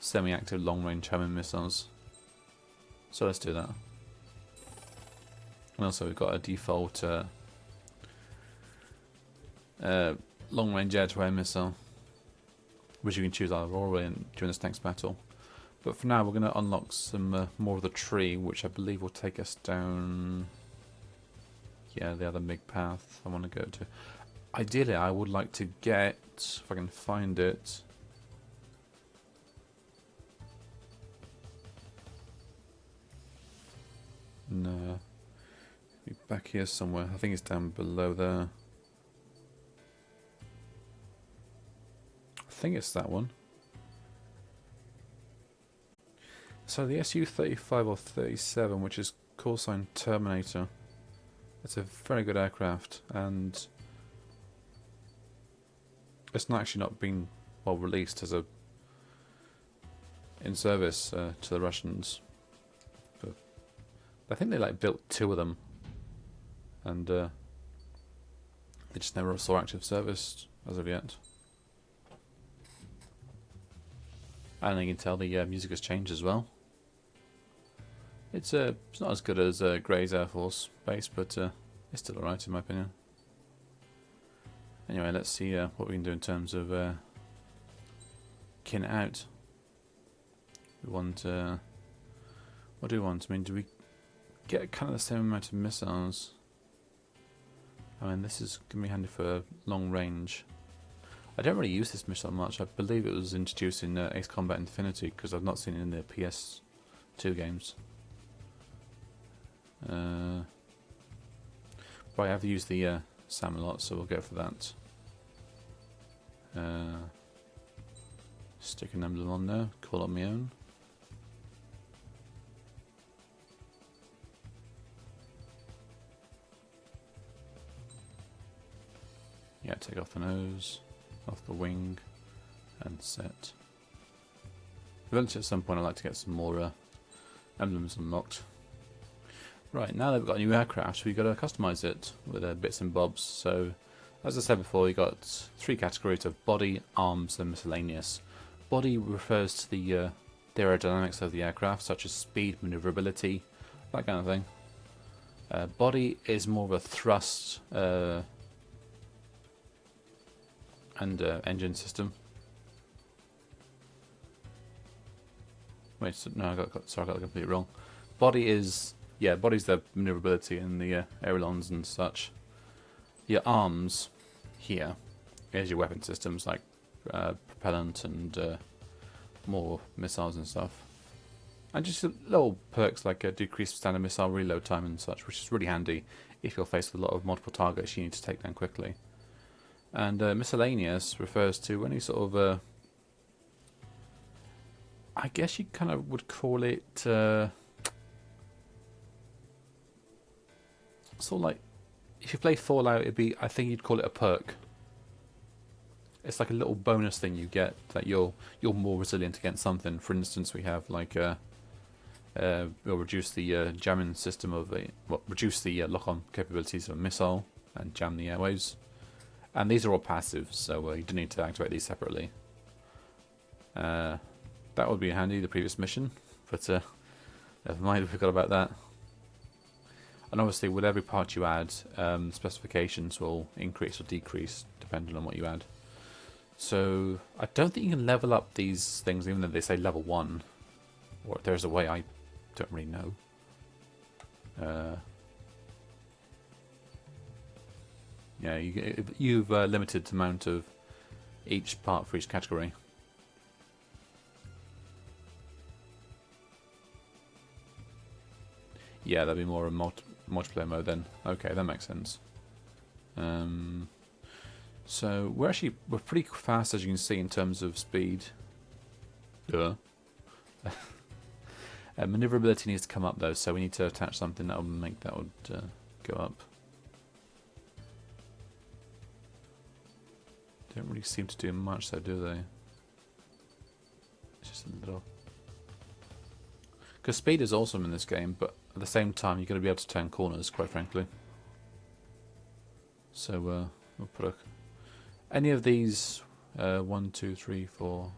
semi-active long-range homing missiles. So let's do that. And also, we've got a default long-range air-to-air missile, which you can choose either or during this next battle. But for now, we're going to unlock some more of the tree, which I believe will take us down. Yeah, the other MiG path I want to go to. Ideally, I would like to get, if I can find it, no, back here somewhere. I think it's down below there. I think it's that one. So the Su-35 or 37, which is call sign Terminator. It's a very good aircraft, and it's actually not been well released as a in service to the Russians. But I think they like built 2 of them, and they just never saw active service as of yet. And you can tell the music has changed as well. It's not as good as Gray's Air Force Base, but it's still alright in my opinion. Anyway, let's see what we can do in terms of kin out. We want what do we want? I mean, do we get kind of the same amount of missiles? I mean, this is going to be handy for long range. I don't really use this mission much. I believe it was introduced in Ace Combat Infinity, because I've not seen it in the PS2 games. But I have used the SAM a lot, so we'll go for that. Stick an emblem on there, call on my own. Yeah, take off the nose, off the wing, and set. Eventually at some point I'd like to get some more emblems unlocked. Right, now that we've got a new aircraft, we've got to customise it with bits and bobs. So, as I said before, we got 3 categories of body, arms, and miscellaneous. Body refers to the aerodynamics of the aircraft, such as speed, manoeuvrability, that kind of thing. Body is more of a thrust and engine system. Wait, so, no, I got that completely wrong. Body is, yeah, body's the manoeuvrability and the ailerons and such. Your arms here is your weapon systems like propellant and more missiles and stuff. And just little perks like decreased standard missile reload time and such, which is really handy if you're faced with a lot of multiple targets you need to take down quickly. And miscellaneous refers to any sort of I guess you kind of would call it sort of like, if you play Fallout, it'd be, I think you'd call it a perk. It's like a little bonus thing you get that you're more resilient against something. For instance, we have like we'll reduce the jamming system of reduce the lock-on capabilities of a missile and jam the airwaves. And these are all passive, so you don't need to activate these separately. That would be handy, the previous mission, but never mind, we forgot about that. And obviously, with every part you add, specifications will increase or decrease depending on what you add. So I don't think you can level up these things, even though they say level 1. Or if there's a way, I don't really know. Yeah, you've limited the amount of each part for each category. Yeah, that'd be more a multiplayer mode then. Okay, that makes sense. So we're pretty fast, as you can see, in terms of speed. Maneuverability needs to come up though, so we need to attach something that will make that would go up. Don't really seem to do much though, do they? It's just a little. Because speed is awesome in this game, but at the same time you're going to be able to turn corners, quite frankly. So we'll put any of these 1, 2, 3, 4,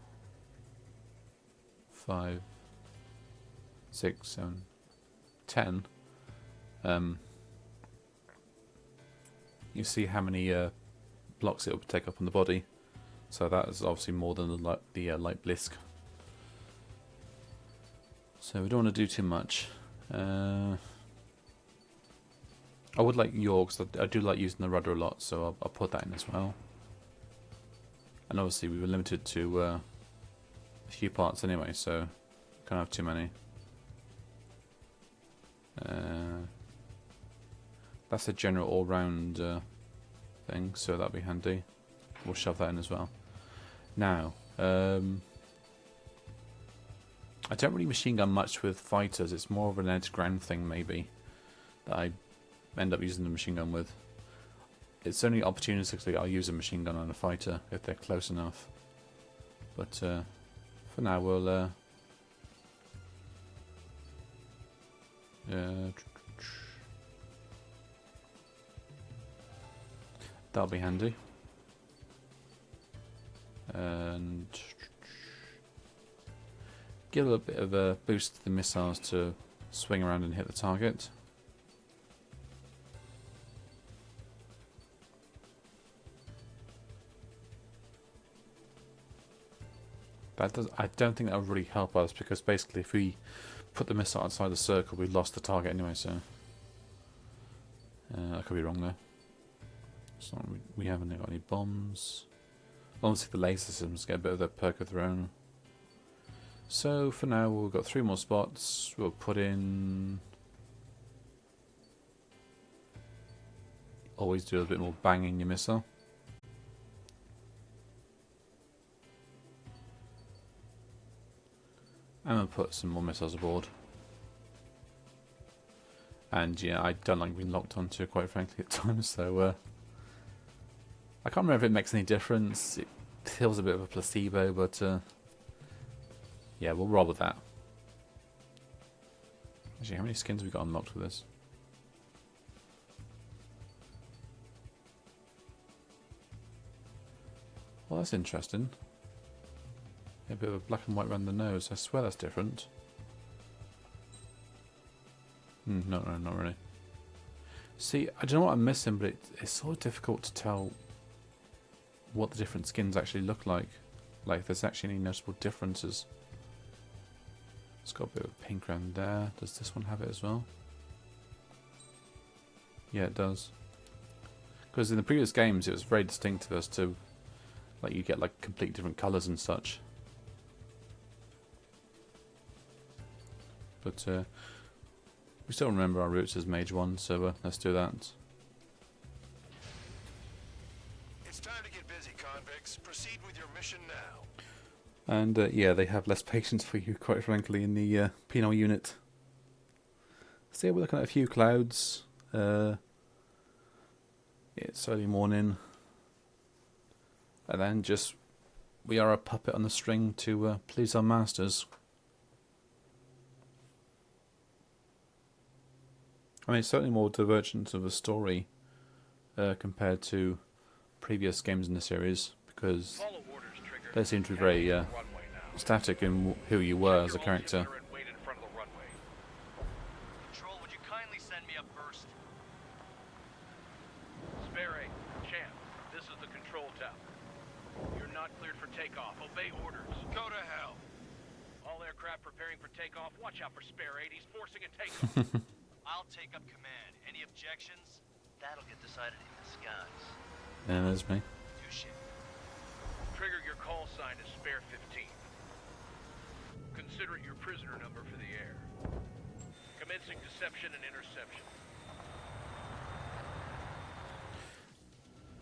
5, 6, 7, 10. You see how many blocks it will take up on the body. So that is obviously more than the light blisk. So we don't want to do too much. I would like Yorks. I do like using the rudder a lot, so I'll put that in as well. And obviously we were limited to a few parts anyway, so can't have too many. That's a general all-round thing, so that'll be handy. We'll shove that in as well. Now, I don't really machine gun much with fighters. It's more of an edge ground thing, maybe, that I end up using the machine gun with. It's only opportunistically I'll use a machine gun on a fighter if they're close enough. But for now, we'll that'll be handy. And give a little bit of a boost to the missiles to swing around and hit the target. I don't think that would really help us, because basically if we put the missile outside the circle, we lost the target anyway, so I could be wrong there. So we haven't got any bombs. Obviously the laser systems get a bit of a perk of their own. So for now we've got 3 more spots. We'll put in... Always do a bit more bang in your missile. I'm going to put some more missiles aboard. And yeah, I don't like being locked onto, quite frankly, at times, so I can't remember if it makes any difference. It feels a bit of a placebo, but yeah, we'll roll with that. Actually, how many skins have we got unlocked with this? Well, that's interesting. A bit of a black and white around the nose. I swear that's different. No, not really. See, I don't know what I'm missing, but it's sort of difficult to tell what the different skins actually look like. Like, if there's actually any noticeable differences. It's got a bit of pink around there. Does this one have it as well? Yeah, it does. Because in the previous games, it was very distinctive as to, like, you get like complete different colours and such. But we still remember our roots as Mage 1, so let's do that. It's time to get busy, convicts. Proceed with your mission now. And yeah, they have less patience for you, quite frankly, in the penal unit. So yeah, we're looking at a few clouds. It's early morning. And then just, we are a puppet on the string to please our masters. I mean, it's certainly more divergent of a story compared to previous games in the series, because they seem to be very static in who you were as a character. Control, would you kindly send me up first? Spare 8, Champ, this is the control tower. You're not cleared for takeoff. Obey orders. Go to hell. All aircraft preparing for takeoff. Watch out for Spare 8. He's forcing a takeoff. I'll take up command. Any objections? That'll get decided in the skies. Yeah, there's me. Touche. Trigger your call sign is Spare 15. Consider it your prisoner number for the air. Commencing deception and interception.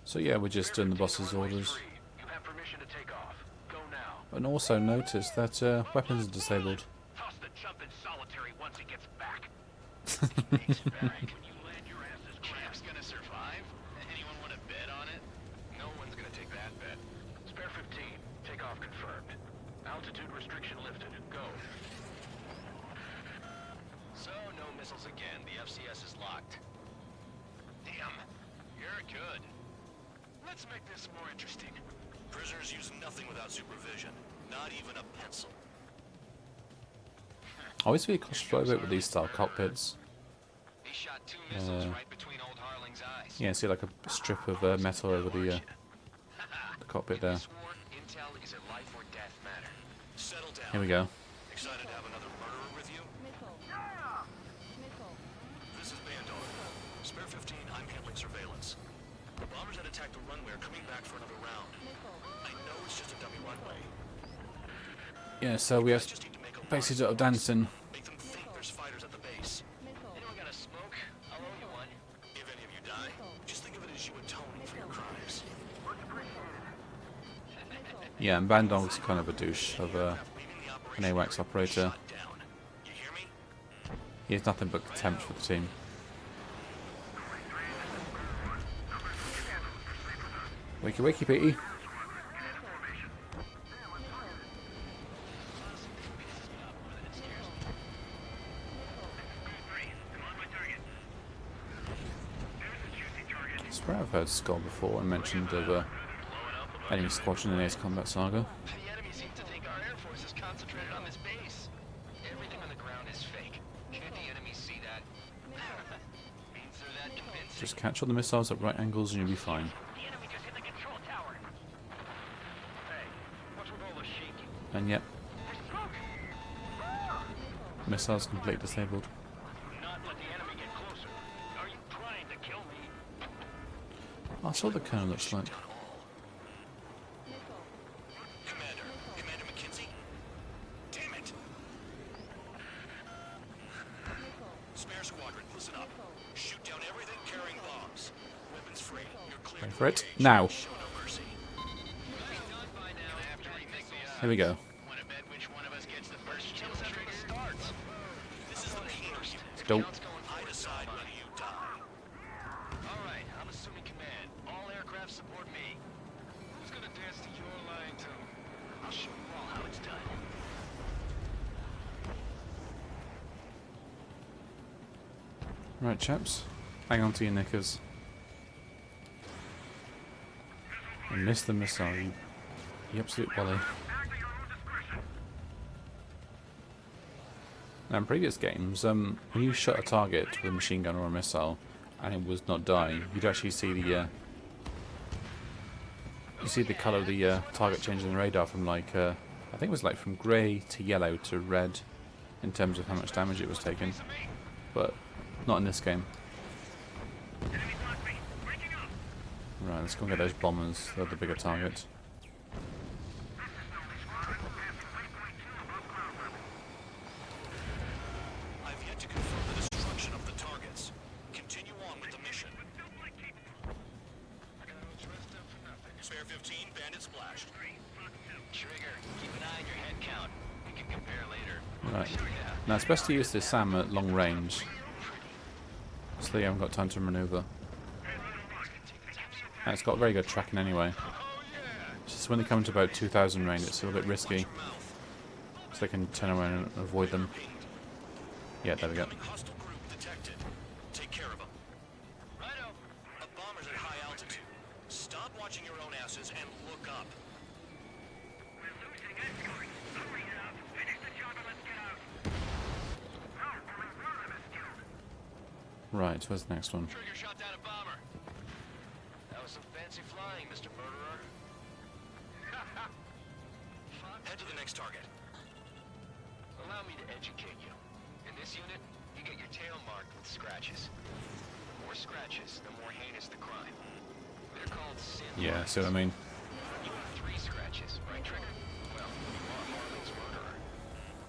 So yeah, we're just doing the boss's orders. You have permission to take off. Go now. And also notice that weapons are disabled. Toss the chump in solitary once he gets back. Champ's gonna survive? Anyone want to bet on it? No one's gonna take that bet. Spare 15. Takeoff confirmed. Altitude restriction lifted. Go. So, no missiles again. The FCS is locked. Damn, you're good. Let's make this more interesting. Prisoners use nothing without supervision. Not even a pencil. I always feel claustrophobic with these style cockpits. He shot 2 missiles right between old Harling's eyes. Yeah, see like a strip of metal over the cockpit there. Intel is a life or death matter. Settle down. Here we go. Excited to have another murderer with you? Nickel. Nickel. This is Bandar. Spare 15, I'm handling surveillance. The bombers that attacked the runway are coming back for another round. Nickel. I know it's just a dummy runway. Yeah, so we have Just need to make a basically sort of dancing. Make them think there's fighters at the base. Nickel. Anyone got a smoke? I'll owe you one. If any of you die, just think of it as you atoning for your crimes. Yeah, and Bandong's kind of a douche of an AWACS operator. Shot down. You hear me? He has nothing but contempt for the team. Wakey wakey, Petey. I swear I've heard Skull before and mentioned of enemy squadron in Ace Combat Saga. The enemy seems to think our air force is concentrated on this base. Everything on the ground is fake. Can't the enemy see that? Means they're that convincing. Just catch all the missiles at right angles and you'll be fine. The enemy just hit the control tower. Hey, what's with all the shaking? And yep, There's smoke. missiles completely disabled. Not let the enemy get closer. Are you trying to kill me? That's what the colonel looks like. Nickel. Wait for it. Now. Here we go. Don't. I decide whether you die. Alright, I'm assuming command. All aircraft support me. Who's gonna dance to your line too? I'll show you all how it's done. Right, chaps. Hang on to your knickers. I missed the missile, you absolute wally. Now, in previous games, when you shot a target with a machine gun or a missile, and it was not dying, you'd actually see the colour of the target changing in the radar from like I think it was like from grey to yellow to red, in terms of how much damage it was taking, but not in this game. Right, let's go and get those bombers. They're the bigger target. I've yet to confirm the destruction of the targets. Continue on with the mission. Spare 15, bandit splashed. Trigger, keep an eye on your head count. We can compare later. Right. Now it's best to use this SAM at long range, so you haven't got time to manoeuvre. And it's got very good tracking anyway. It's just when they come into about 2,000 range, it's a little bit risky, so they can turn around and avoid them. Yeah, there we go. Hostile group detected. Take care of them. Righto. A bomber's at high altitude. Stop watching your own asses and look up. We're losing escorts. Hurry up. Finish the job and let's get out. Oh, only one of them is killed. Right, where's the next one? Trigger shot down a bomber. That was some fancy flying, Mr. Murderer. Head to the next target. Allow me to educate you. In this unit, you get your tail marked with scratches. The more scratches, the more heinous the crime. They're called sin Yeah, marks. see what I mean? You have 3 scratches, right, Trigger? Well, you are Harlan's murderer.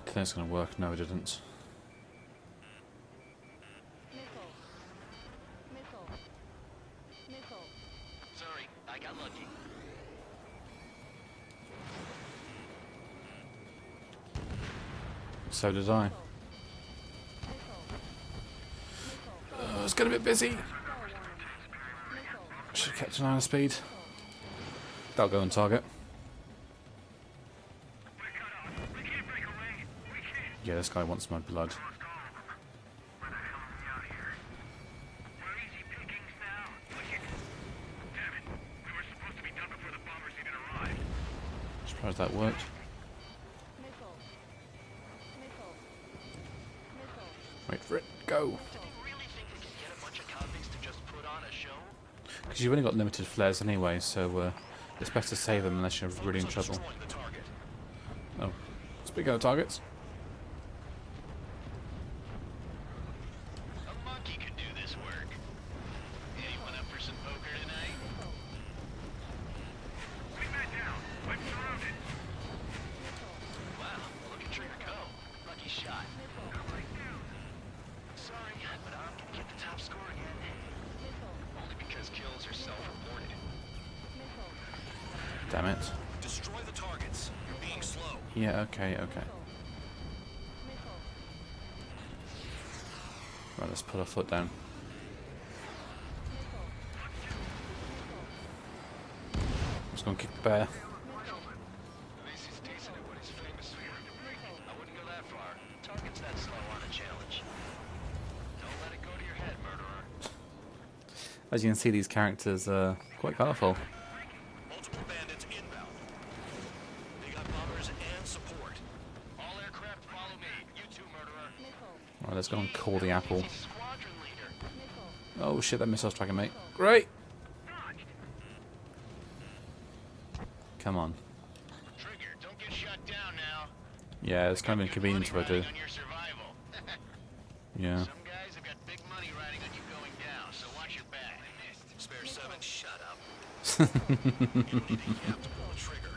Didn't think it's gonna work. No, it didn't. Sorry, I got lucky. So did I. It's getting a bit busy. Should have kept an eye on speed. That'll go on target. Yeah, this guy wants my blood. Surprised that worked. Wait for it. Go. Because you've only got limited flares anyway, so it's best to save them unless you're really in trouble. Oh, speaking of targets. A monkey could do this work. Anyone up for some poker tonight? Wow, look at Trigger go. Lucky shot. Sorry, but I'm gonna get the top score again. Only because kills are self-reported. Damn it. Destroy the targets. You're being slow. Yeah, okay, okay. Right, let's put our foot down. Just gonna kick the bear. At least he's decent at what he's famous for. I wouldn't go that far. Target's that slow on a challenge. Don't let it go to your head, murderer. As you can see, these characters are quite colourful. Multiple bandits inbound. They got bombers and support. All aircraft follow me. You too, murderer. Right, let's go and call the apple. Squadron leader. Oh shit, that missile's tracking me. Great! Come on. Trigger, don't get shut down now. Yeah, it's kind of inconvenient if I do. On your survival. Yeah. Some guys have got big money riding on you going down, so watch your back. Spare 7, shut up. You don't need a cap to pull the trigger.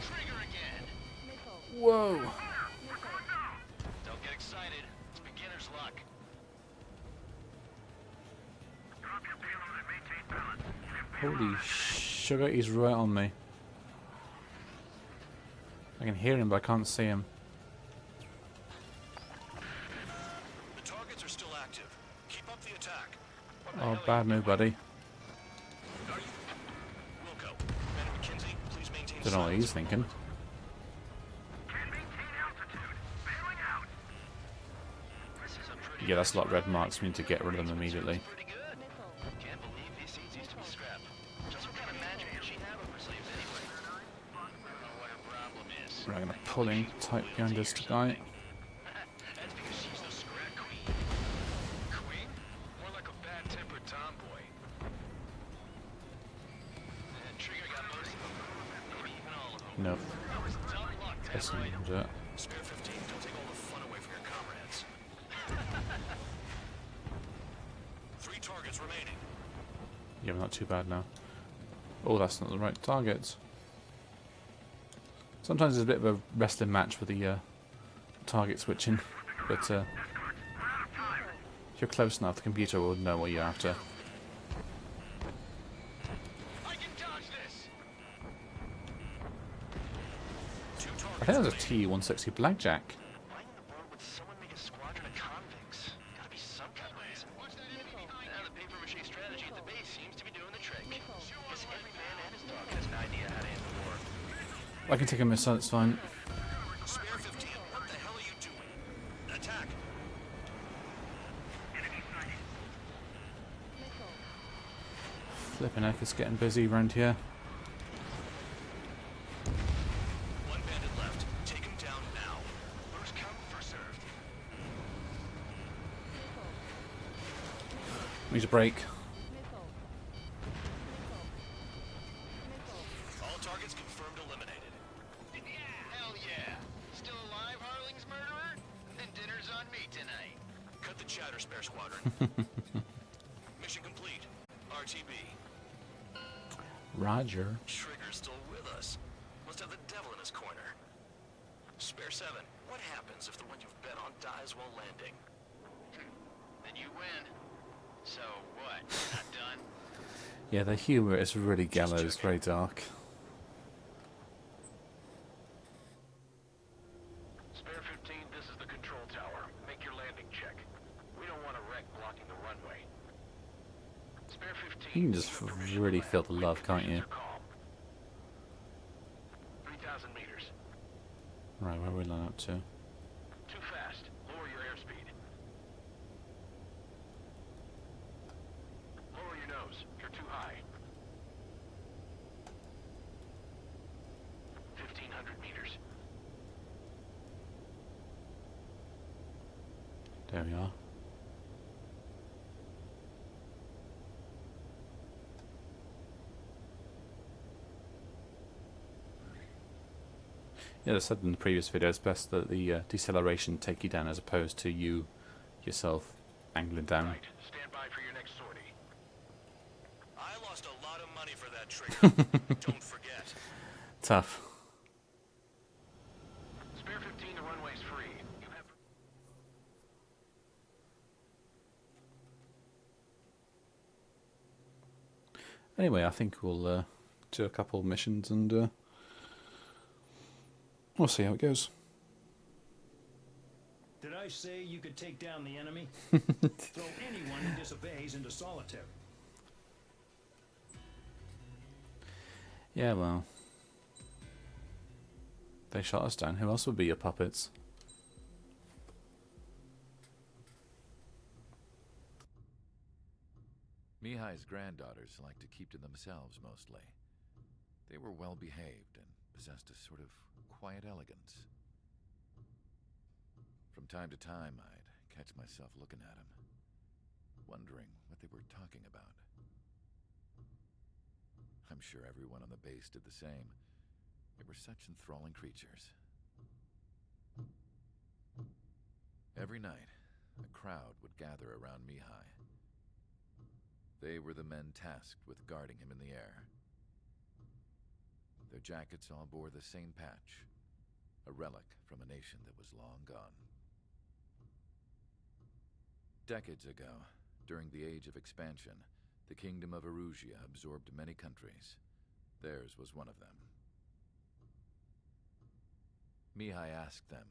Trigger again. Whoa! Don't get excited. It's beginner's Holy sugar, he's right on me. I can hear him, but I can't see him. The targets are still active. Keep up the attack. Oh, bad move, buddy. Wilco, Commander McKenzie, please maintain Don't know what he's silence. thinking. Can't maintain altitude. Bailing out. This is a pretty Yeah, that's a lot of red marks. We need to get rid of them immediately. pretty good. Can't believe these seats used to be scrapped. Just what kind of magic does she have up her sleeves anyway? I don't know what her problem is. Right, I'm gonna pull in tight behind this guy. That's because she's the scrap queen. Queen? More like a bad-tempered tomboy. Trigger got most of them. Maybe even all of them. Nope. Tough luck, That's Ted, right? not it. Spare 15, don't take all the fun away from your comrades. 3 targets remaining. Yeah, we're not too bad now. Oh, that's not the right target. Sometimes it's a bit of a wrestling match with the target switching, but if you're close enough, the computer will know what you're after. I can dodge this. 2 I targets think that was a T-160 Blackjack. Why in the world would someone make a squadron of convicts? Gotta be some kind of reason. Now the paper-mache strategy at the base seems to be doing the trick. Guess every man and his dog has an idea how to end the war. I can take a missile, it's fine. Spare 15, what the hell are you doing? Attack! Flipping heck, it's getting busy around here. 1 bandit left. Take him down now. First come, first served. Need a break. All targets confirmed eliminated. Hell yeah! Still alive, Harling's murderer? Then dinner's on me tonight. Cut the chatter, Spare Squadron. Mission complete. RTB. Roger. Trigger's still with us. Must have the devil in his corner. Spare 7, what happens if the one you've bet on dies while landing? Then you win. So what? Not done? Yeah, the humour is really gallows, very dark. Spare 15, this is the control tower. Make your landing check. We don't want a wreck blocking the runway. Spare 15. You can just really feel the love, can't you? 3,000 meters. Right, where are we line up to? Too fast. Lower your airspeed. Lower your nose. You're too high. 1,500 meters. There we are. Yeah, I said in the previous video, it's best that the deceleration take you down as opposed to you yourself angling down. Right. Stand by for your next sortie. I lost a lot of money for that trigger. Don't forget. Tough. Spare 15, the runway's free. You have... Anyway, I think we'll do a couple of missions and we'll see how it goes. Did I say you could take down the enemy? Throw anyone who disobeys into solitary. Yeah, well. They shot us down. Who else would be your puppets? Mihai's granddaughters liked to keep to themselves mostly. They were well behaved and possessed a sort of quiet elegance. From time to time, I'd catch myself looking at them, wondering what they were talking about. I'm sure everyone on the base did the same. They were such enthralling creatures. Every night, a crowd would gather around Mihai. They were the men tasked with guarding him in the air. Their jackets all bore the same patch, a relic from a nation that was long gone. Decades ago, during the Age of Expansion, The kingdom of Erusia absorbed many countries. Theirs was one of them. Mihai asked them,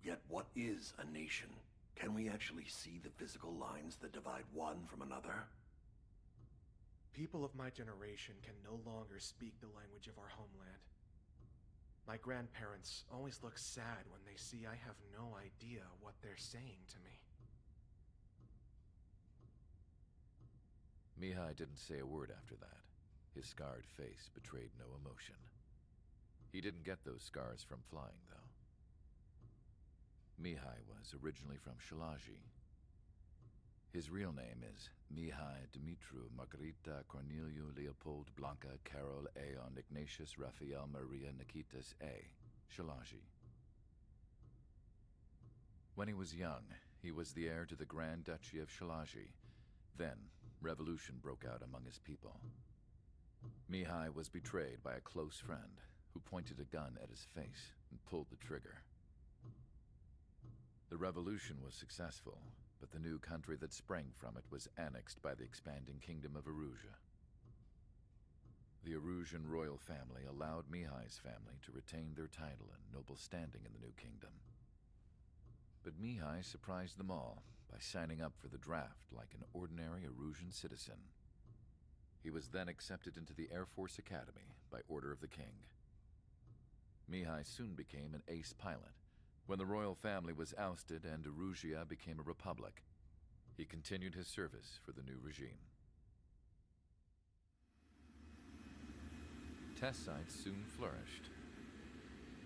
Yet what is a nation? Can we actually see the physical lines that divide one from another? People of my generation can no longer speak the language of our homeland. My grandparents always look sad when they see I have no idea what they're saying to me. Mihai didn't say a word after that. His scarred face betrayed no emotion. He didn't get those scars from flying, though. Mihai was originally from Shalaji. His real name is Mihai Dumitru Margarita Corneliu Leopold Blanca Carol Aeon Ignatius Raphael Maria Nikitas A. Shalaji. When he was young, he was the heir to the Grand Duchy of Shalaji. Then, revolution broke out among his people. Mihai was betrayed by a close friend who pointed a gun at his face and pulled the trigger. The revolution was successful, but the new country that sprang from it was annexed by the expanding kingdom of Erusia. The Erusian royal family allowed Mihai's family to retain their title and noble standing in the new kingdom. But Mihai surprised them all by signing up for the draft like an ordinary Erusian citizen. He was then accepted into the Air Force Academy by order of the king. Mihai soon became an ace pilot. When the royal family was ousted and Erusia became a republic, he continued his service for the new regime. Test sites soon flourished.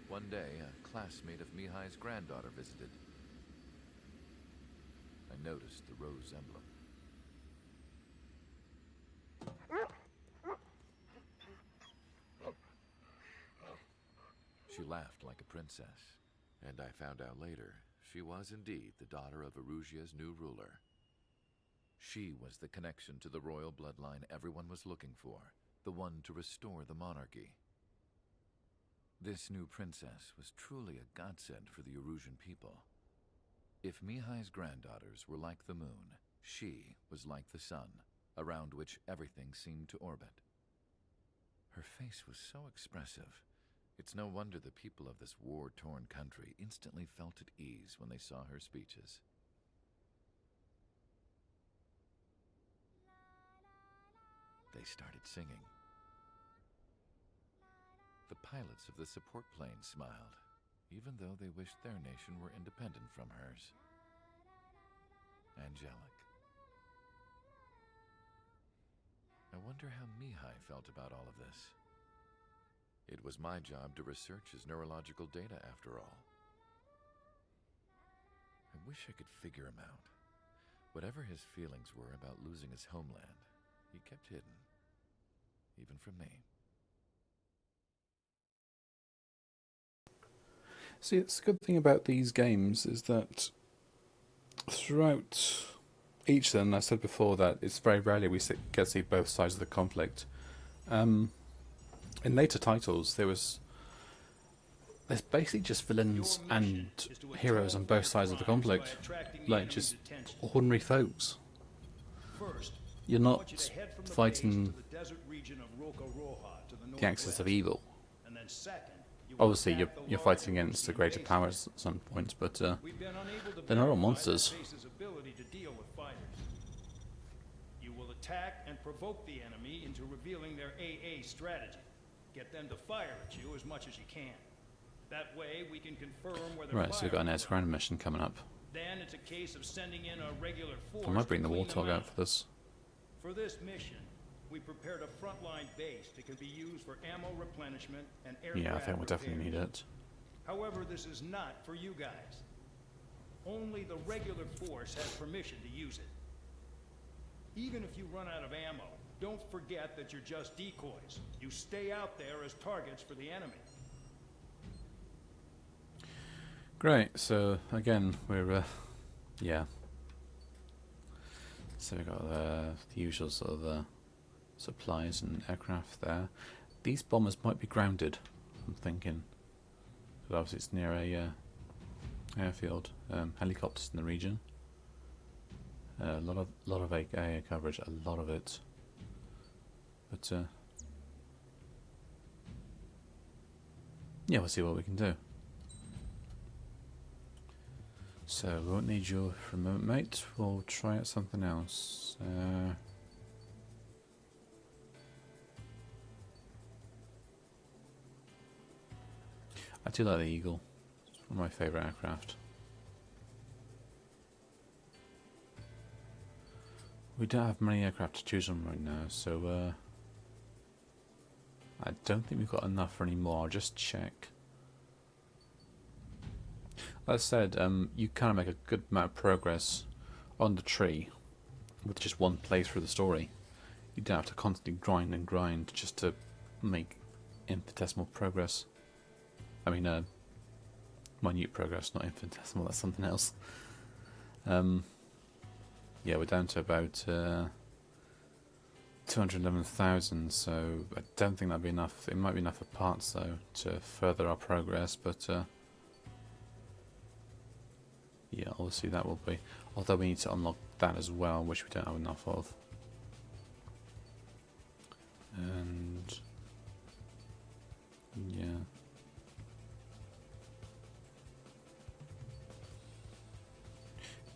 One day, a classmate of Mihai's granddaughter visited. I noticed the rose emblem. She laughed like a princess, and I found out later she was indeed the daughter of Erusia's new ruler. She was the connection to the royal bloodline everyone was looking for, the one to restore the monarchy. This new princess was truly a godsend for the Erusian people. If Mihai's granddaughters were like the moon, she was like the sun, around which everything seemed to orbit. Her face was so expressive. It's no wonder the people of this war-torn country instantly felt at ease when they saw her speeches. They started singing. The pilots of the support plane smiled, even though they wished their nation were independent from hers. Angelic. I wonder how Mihai felt about all of this. It was my job to research his neurological data, after all. I wish I could figure him out. Whatever his feelings were about losing his homeland, he kept hidden, even from me. See, it's a good thing about these games is that throughout each of them, I said before that it's very rarely we get to see both sides of the conflict. In later titles, there's basically just villains and heroes on both sides of the conflict, like just ordinary folks. You're not fighting the axis of evil. Obviously, you're fighting against the greater powers at some points, but they're not all monsters. You will attack and provoke the enemy into revealing their AA strategy. Get them to fire at you as much as you can. That way, we can confirm where they're Right, so we've got an air mission coming up. Then it's a case of sending in a regular force. I might bring the Warthog out for this. For this mission, we prepared a frontline base that can be used for ammo replenishment and aircraft Yeah, I think we'll definitely need it. However, this is not for you guys. Only the regular force has permission to use it. Even if you run out of ammo, don't forget that you're just decoys. You stay out there as targets for the enemy. Great, so again, we're, yeah. So we've got the usual sort of supplies and aircraft there. These bombers might be grounded, I'm thinking. But obviously it's near a airfield. Helicopters in the region. A lot of AA coverage, a lot of it. But yeah, we'll see what we can do. So we won't need your remote, mate. We'll try out something else. I do like the Eagle. It's one of my favourite aircraft. We don't have many aircraft to choose from right now, so I don't think we've got enough for any more. I'll just check. Like I said, you kind of make a good amount of progress on the tree with just one playthrough of the story. You don't have to constantly grind and grind just to make infinitesimal progress. I mean, minute progress, not infinitesimal, that's something else. Yeah, we're down to about 211,000, so I don't think that'd be enough. It might be enough for parts, though, to further our progress, but yeah, obviously that will be. Although we need to unlock that as well, which we don't have enough of. And yeah.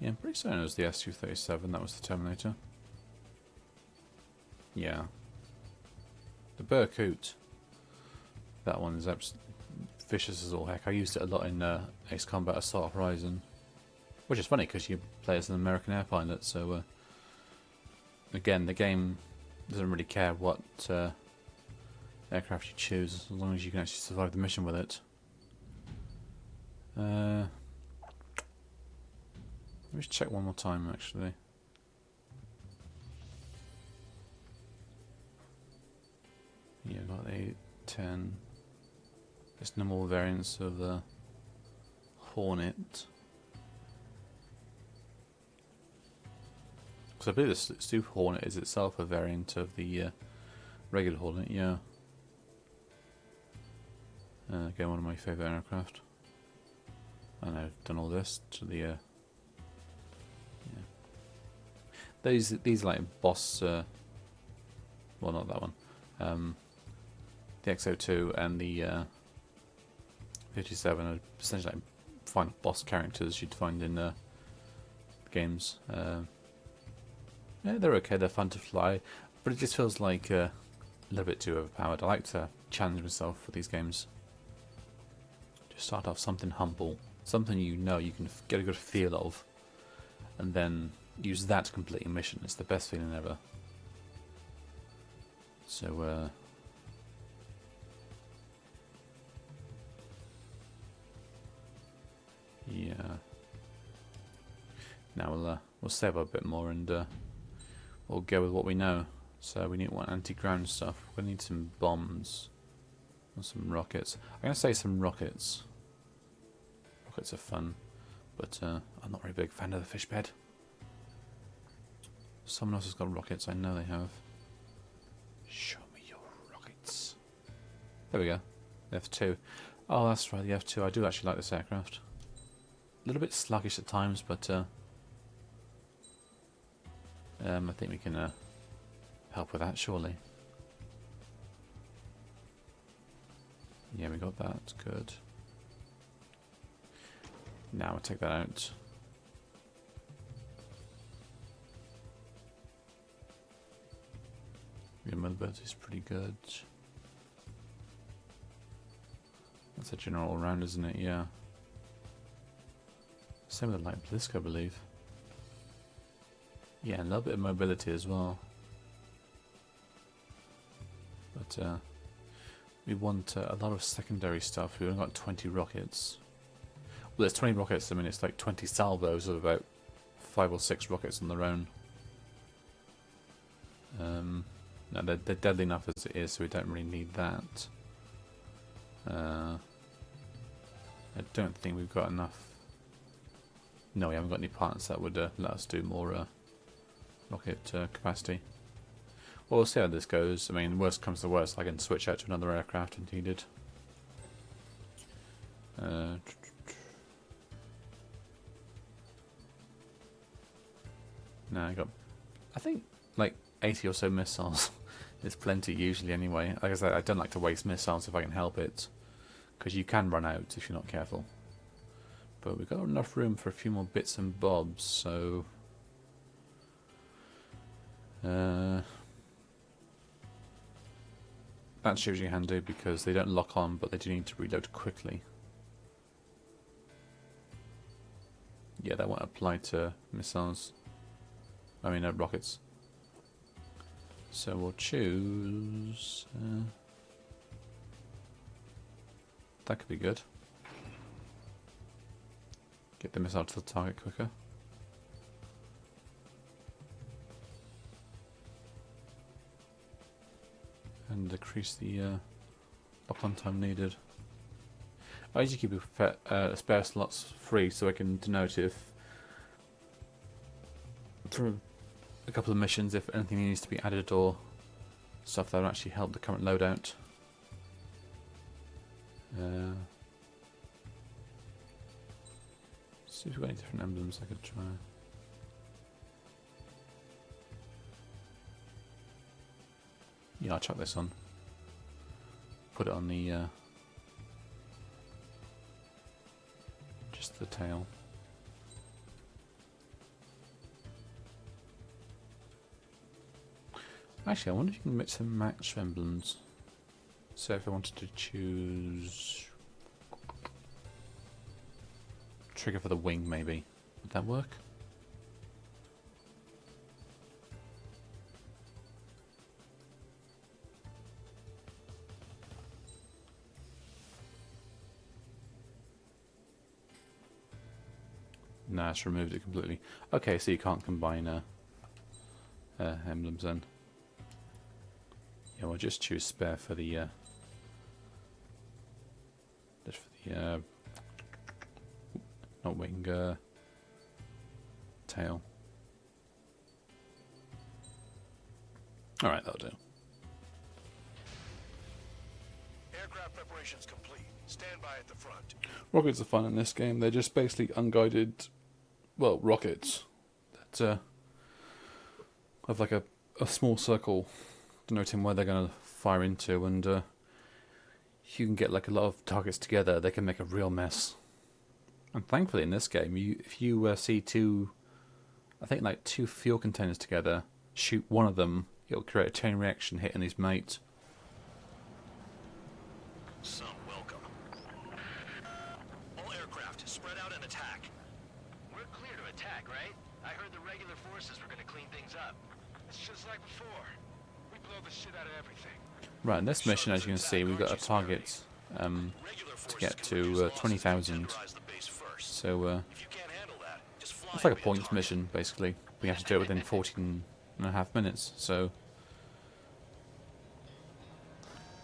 Yeah, I'm pretty certain it was the SU-37 that was the Terminator. Yeah. The Berkut. That one is vicious as all heck. I used it a lot in Ace Combat Assault Horizon. Which is funny because you play as an American air pilot, so again, the game doesn't really care what aircraft you choose, as long as you can actually survive the mission with it. Let me just check one more time, actually. Yeah, got 8, 10. There's no more variants of the Hornet. So I believe the Super Hornet is itself a variant of the regular Hornet, yeah. Again, one of my favourite aircraft. And I've done all this to the yeah. These like boss well, not that one. The XO2 and the 57 are essentially like final boss characters you'd find in games. Yeah, they're okay, they're fun to fly, but it just feels like a little bit too overpowered. I like to challenge myself for these games. Just start off something humble, something you know you can get a good feel of, and then use that to complete your mission. It's the best feeling ever. So, yeah. Now we'll save a bit more and we'll go with what we know. So we need anti-ground stuff. We're gonna need some bombs and some rockets. I'm gonna say some rockets. Rockets are fun, but I'm not a very big fan of the fish bed. Someone else has got rockets. I know they have. Show me your rockets. There we go. The F2. Oh, that's right. The F2. I do actually like this aircraft. A little bit sluggish at times, but I think we can help with that, surely. Yeah, we got that. Good. Now we'll take that out. Your mobility is pretty good. That's a general all-round, isn't it? Yeah. Same with the light Blisk, I believe. Yeah, a little bit of mobility as well. But we want a lot of secondary stuff. We've only got 20 rockets. Well, there's 20 rockets. I mean, it's like 20 salvos of about 5 or 6 rockets on their own. No, they're deadly enough as it is, so we don't really need that. I don't think we've got enough. No, we haven't got any parts that would let us do more rocket capacity. Well, we'll see how this goes. I mean, worst comes to worst, I can switch out to another aircraft if needed. No, I got, I think, like 80 or so missiles. It's plenty usually anyway. Like I said, I don't like to waste missiles if I can help it, because you can run out if you're not careful. But we've got enough room for a few more bits and bobs, so... that shows you handy because they don't lock on, but they do need to reload quickly. Yeah, that won't apply to missiles. I mean, rockets. So we'll choose... that could be good. Get the missile to the target quicker. And decrease the lock-on time needed. I usually keep spare slots free so I can denote if, for a couple of missions, if anything needs to be added or stuff that will actually help the current loadout. See if we've got any different emblems I could try. Yeah, I'll chuck this on. Put it on the just the tail. Actually, I wonder if you can mix and match emblems. So if I wanted to choose trigger for the wing, maybe would that work? Nah, it's removed it completely. Okay, so you can't combine emblems then. Yeah, we'll just choose spare for the not wing, tail. Alright, that'll do. Aircraft preparations complete. Stand by at the front. Rockets are fun in this game. They're just basically unguided, well, rockets that have like a small circle denoting where they're going to fire into, and if you can get like a lot of targets together, they can make a real mess. And thankfully in this game, if you see two fuel containers together, shoot one of them, it'll create a chain reaction hitting his mate. Some welcome. All aircraft, spread out and attack. We're clear to attack, right? I heard the regular forces were going to clean things up. It's just like before. We blow the shit out of everything. Right, in this mission, as you can see, we've got a target to get to 20,000. So it's like a points mission, basically. We have to do it within 14.5 minutes. So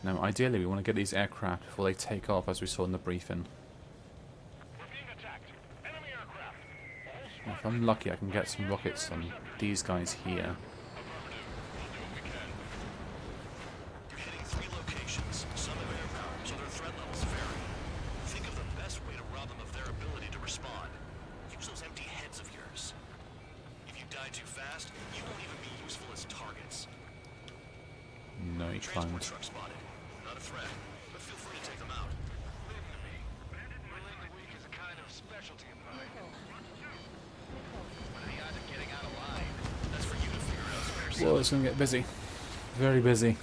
now, ideally, we want to get these aircraft before they take off, as we saw in the briefing. If I'm lucky, I can get some rockets on these guys here. You're hitting 3 locations. Some have air power, so their threat levels vary. Think of the best way to rob them of their ability to respond. Use those empty heads of yours. If you die too fast, you won't even be useful as targets. No, he climbed. Truck spotted. Not a threat, but feel free to take them out. Leave them to me. Relaying the weak is a kind of specialty of mine. What are the odds of getting out of line? That's for you to figure out, Spare. Well, it's going to get busy. Very busy.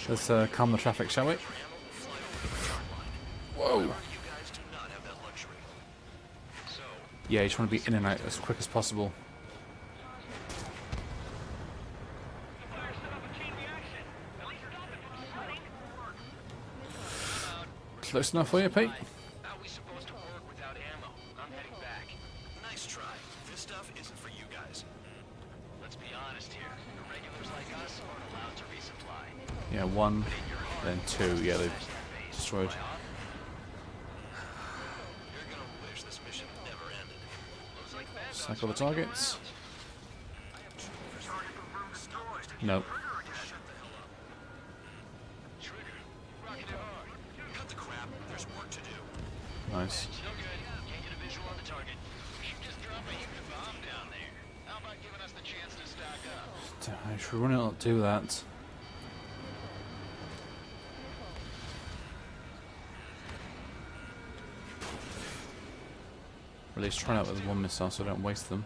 Let's calm the traffic, shall we? Whoa! Yeah, you just want to be in and out as quick as possible. Close enough for you, Pete? How are we supposed to work without ammo? I'm heading back. Nice try. This stuff isn't for you guys. Let's be honest here. The regulars like us aren't allowed to resupply. Yeah, 1, then 2. Yeah, they've destroyed. You're gonna wish this mission never ended. Looks like bad Cycle the targets. No. Cut the crap. There's work to do. Nice. No good. Can't get a visual on the target. We should just drop a human bomb down there. How about I should really not do that. Or at least try out with one missile so I don't waste them.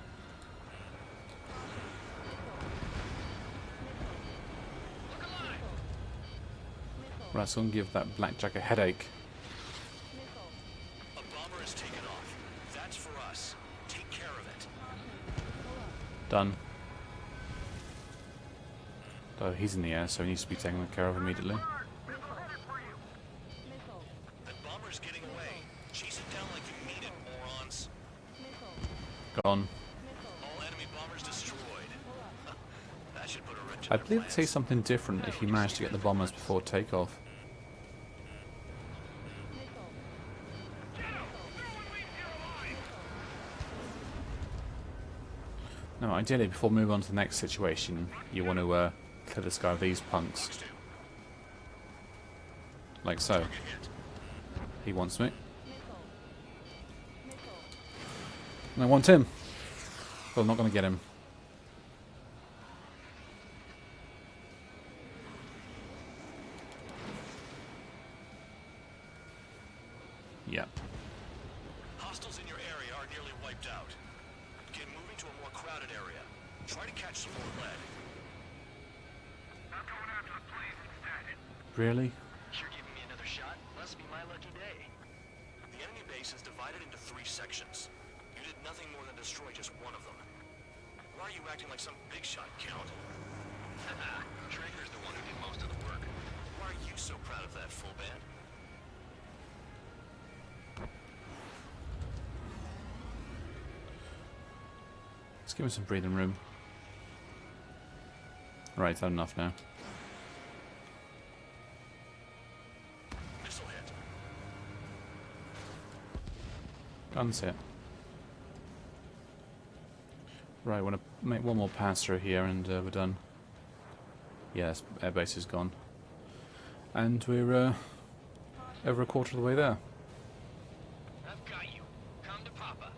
Right, so I'm gonna give that blackjack a headache. A bomber is taken off. That's for us. Take care of it. Done. Oh, he's in the air, so he needs to be taken care of immediately. That bomber's getting away. Chase it down like you mean it, morons. Gone. All enemy bombers destroyed. That should put a wrench in I their believe they plans. say something different if you manage to get the bombers before takeoff. No, ideally, before moving on to the next situation, you want to clear the sky of these punks. Like so. He wants me. And I want him. But I'm not going to get him. Yep. Hostiles in your area are nearly wiped out. Get moving to a more crowded area. Try to catch some more lead. I'm going after the planes instead. Really? You're giving me another shot? Must be my lucky day. The enemy base is divided into 3 sections. You did nothing more than destroy just one of them. Why are you acting like some big shot, Count? Traeger's the one who did most of the work. Why are you so proud of that, full band? Let's give him some breathing room. Right, that's enough now. Missile hit. Guns hit. Right, I want to make one more pass through here and we're done. Yes, airbase is gone. And we're over a quarter of the way there. I've got you. Come to Papa.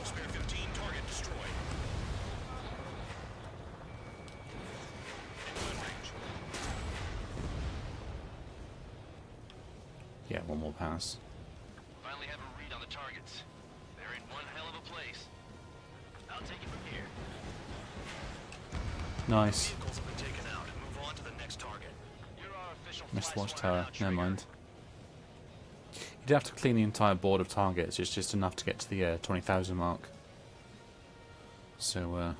Spare 15, target destroyed. In gun range. Yeah, one more pass. Finally have a read on the targets. They're in one hell of a place. I'll take it from here. Nice. Vehicles have been taken out. Move on to the next target. You're our official Missed fly watchtower. swatter Never now, mind. You'd have to clean the entire board of targets. It's just enough to get to the 20,000 mark. So,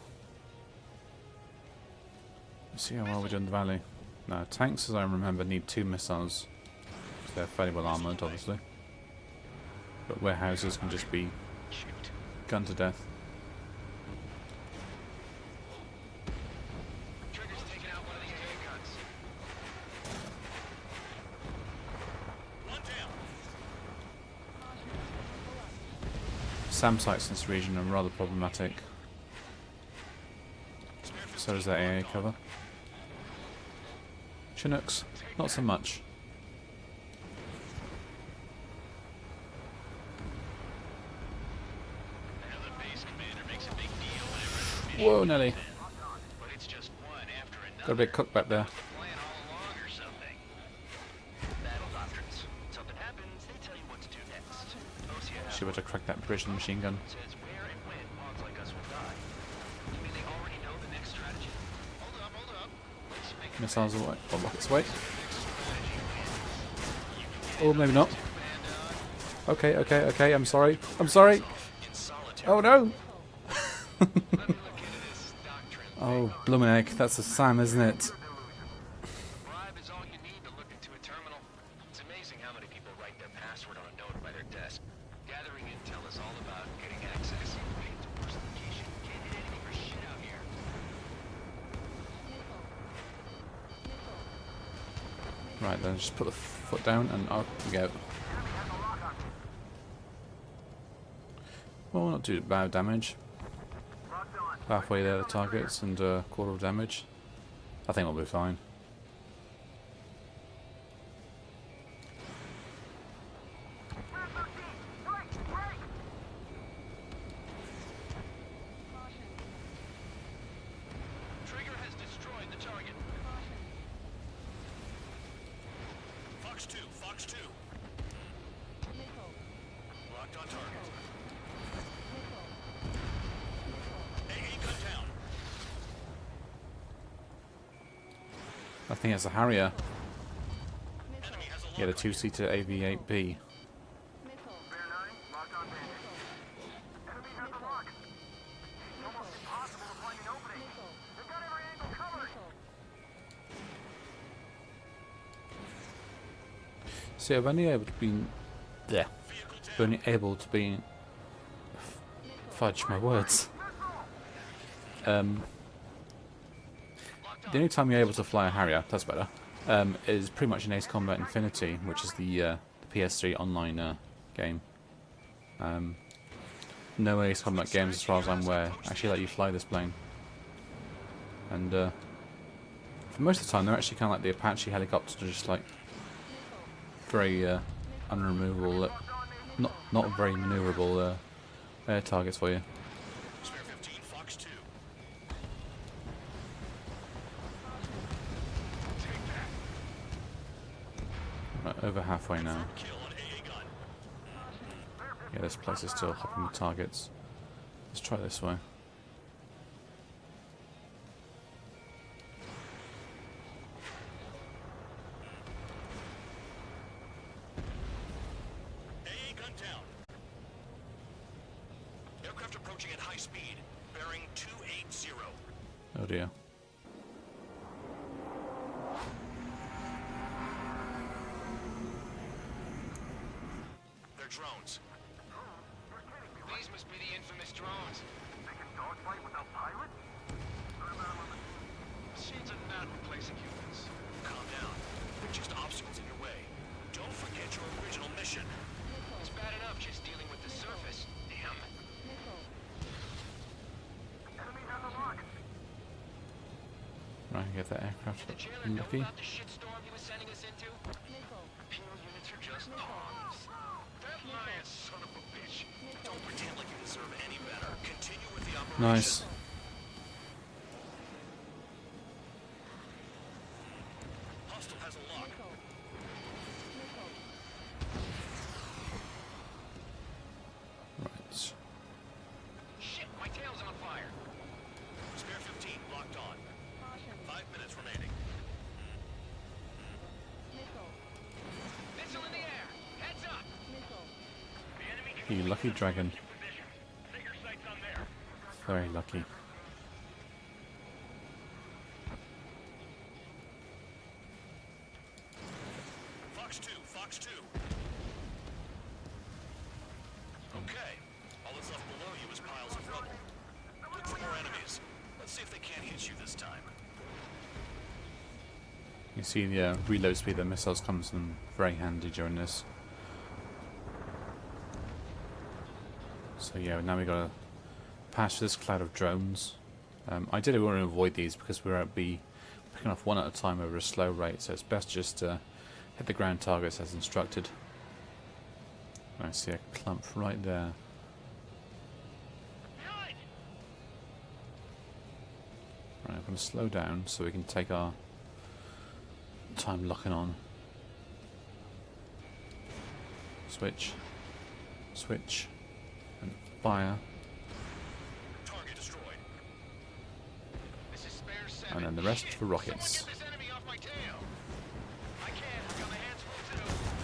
let's see how well we do in the valley. Now, tanks, as I remember, need 2 missiles. So they're fairly well armoured, obviously. But warehouses can just be gunned to death. Trigger's taking out one of these air guns. One down. SAM sites in this region are rather problematic. So does that AA cover. Chinooks, not so much. I know the base commander makes a big deal whenever it's Whoa, Nelly. but it's just one after another. Got a bit cooked back there. The plan all along or something. Battle doctrines. Something happens, they tell you what to do next. OCS Should better crack that bridge with the machine gun. says where and when pods like us will die. You mean they already know the next strategy? Hold up. Let's make a Missiles away, or rockets away. Oh, maybe not. Okay, I'm sorry. In solitary. Oh no! Let me look into this doctrine. Oh, bloomin' egg, that's a SAM, isn't it? Bribe is all you need to look into a terminal. It's amazing how many people write their password on a note by their desk. Gathering intel is all about getting access. It's a worse location. Can't hit anything for shit out here. Right then, just put the foot down and out we go. Well, not too bad damage. Halfway there, the targets, and a quarter of damage. I think we'll be fine. Fox 2, Fox 2. Locked on target. AA gun down. I think it's a Harrier. Enemy has a Yeah, the two-seater AV-8B. See, I've only able to be there. Only able to be fudge my words. The only time you're able to fly a Harrier, that's better, is pretty much in Ace Combat Infinity, which is the PS3 online game. No Ace Combat games, as far as I'm aware, actually let you fly this plane. And for most of the time, they're actually kind of like the Apache helicopters, just like very unremovable, not very maneuverable air targets for you. Spare 15, Fox 2. Right, over halfway now. Kill on AA gun. Yeah, this place is still hopping with targets. Let's try this way. AA gun down. Aircraft approaching at high speed. Bearing 280. Oh dear. They're drones. These must be the infamous drones. They can dogfight without pilots? Machines are not replacing humans. Calm down. They're just obstacles in your way. Don't forget your original mission. It's bad enough just dealing with the surface. Damn. Enemy has a lock. Right, get that aircraft The jailer know lucky. about the shitstorm he was sending us into? Penal units are just pawns. That lion son of a bitch. Don't pretend like you deserve any better. Continue with the operation. Nice. Hostile has a lock. Right. Shit, my tail's on fire. Spare 15 locked on. 5 minutes remaining. Missile in the air. Heads up. You lucky dragon. Set your sights on there. Very lucky. Fox 2, Fox 2. Okay. All that's left below you is piles of rubble. Look for more enemies. Let's see if they can't hit you this time. You see the reload speed that missiles comes in very handy during this. So yeah, now we gotta pass through this cloud of drones. I did want to avoid these because we're at be picking off one at a time over a slow rate, so it's best just to hit the ground targets as instructed. I see a clump right there. Behind! Right, I'm going to slow down so we can take our time locking on. Switch. Switch. And fire. Target destroyed. This is spare 7. And then the rest Shit. for rockets. Someone get this enemy off my tail. I can't. I got my hands full too.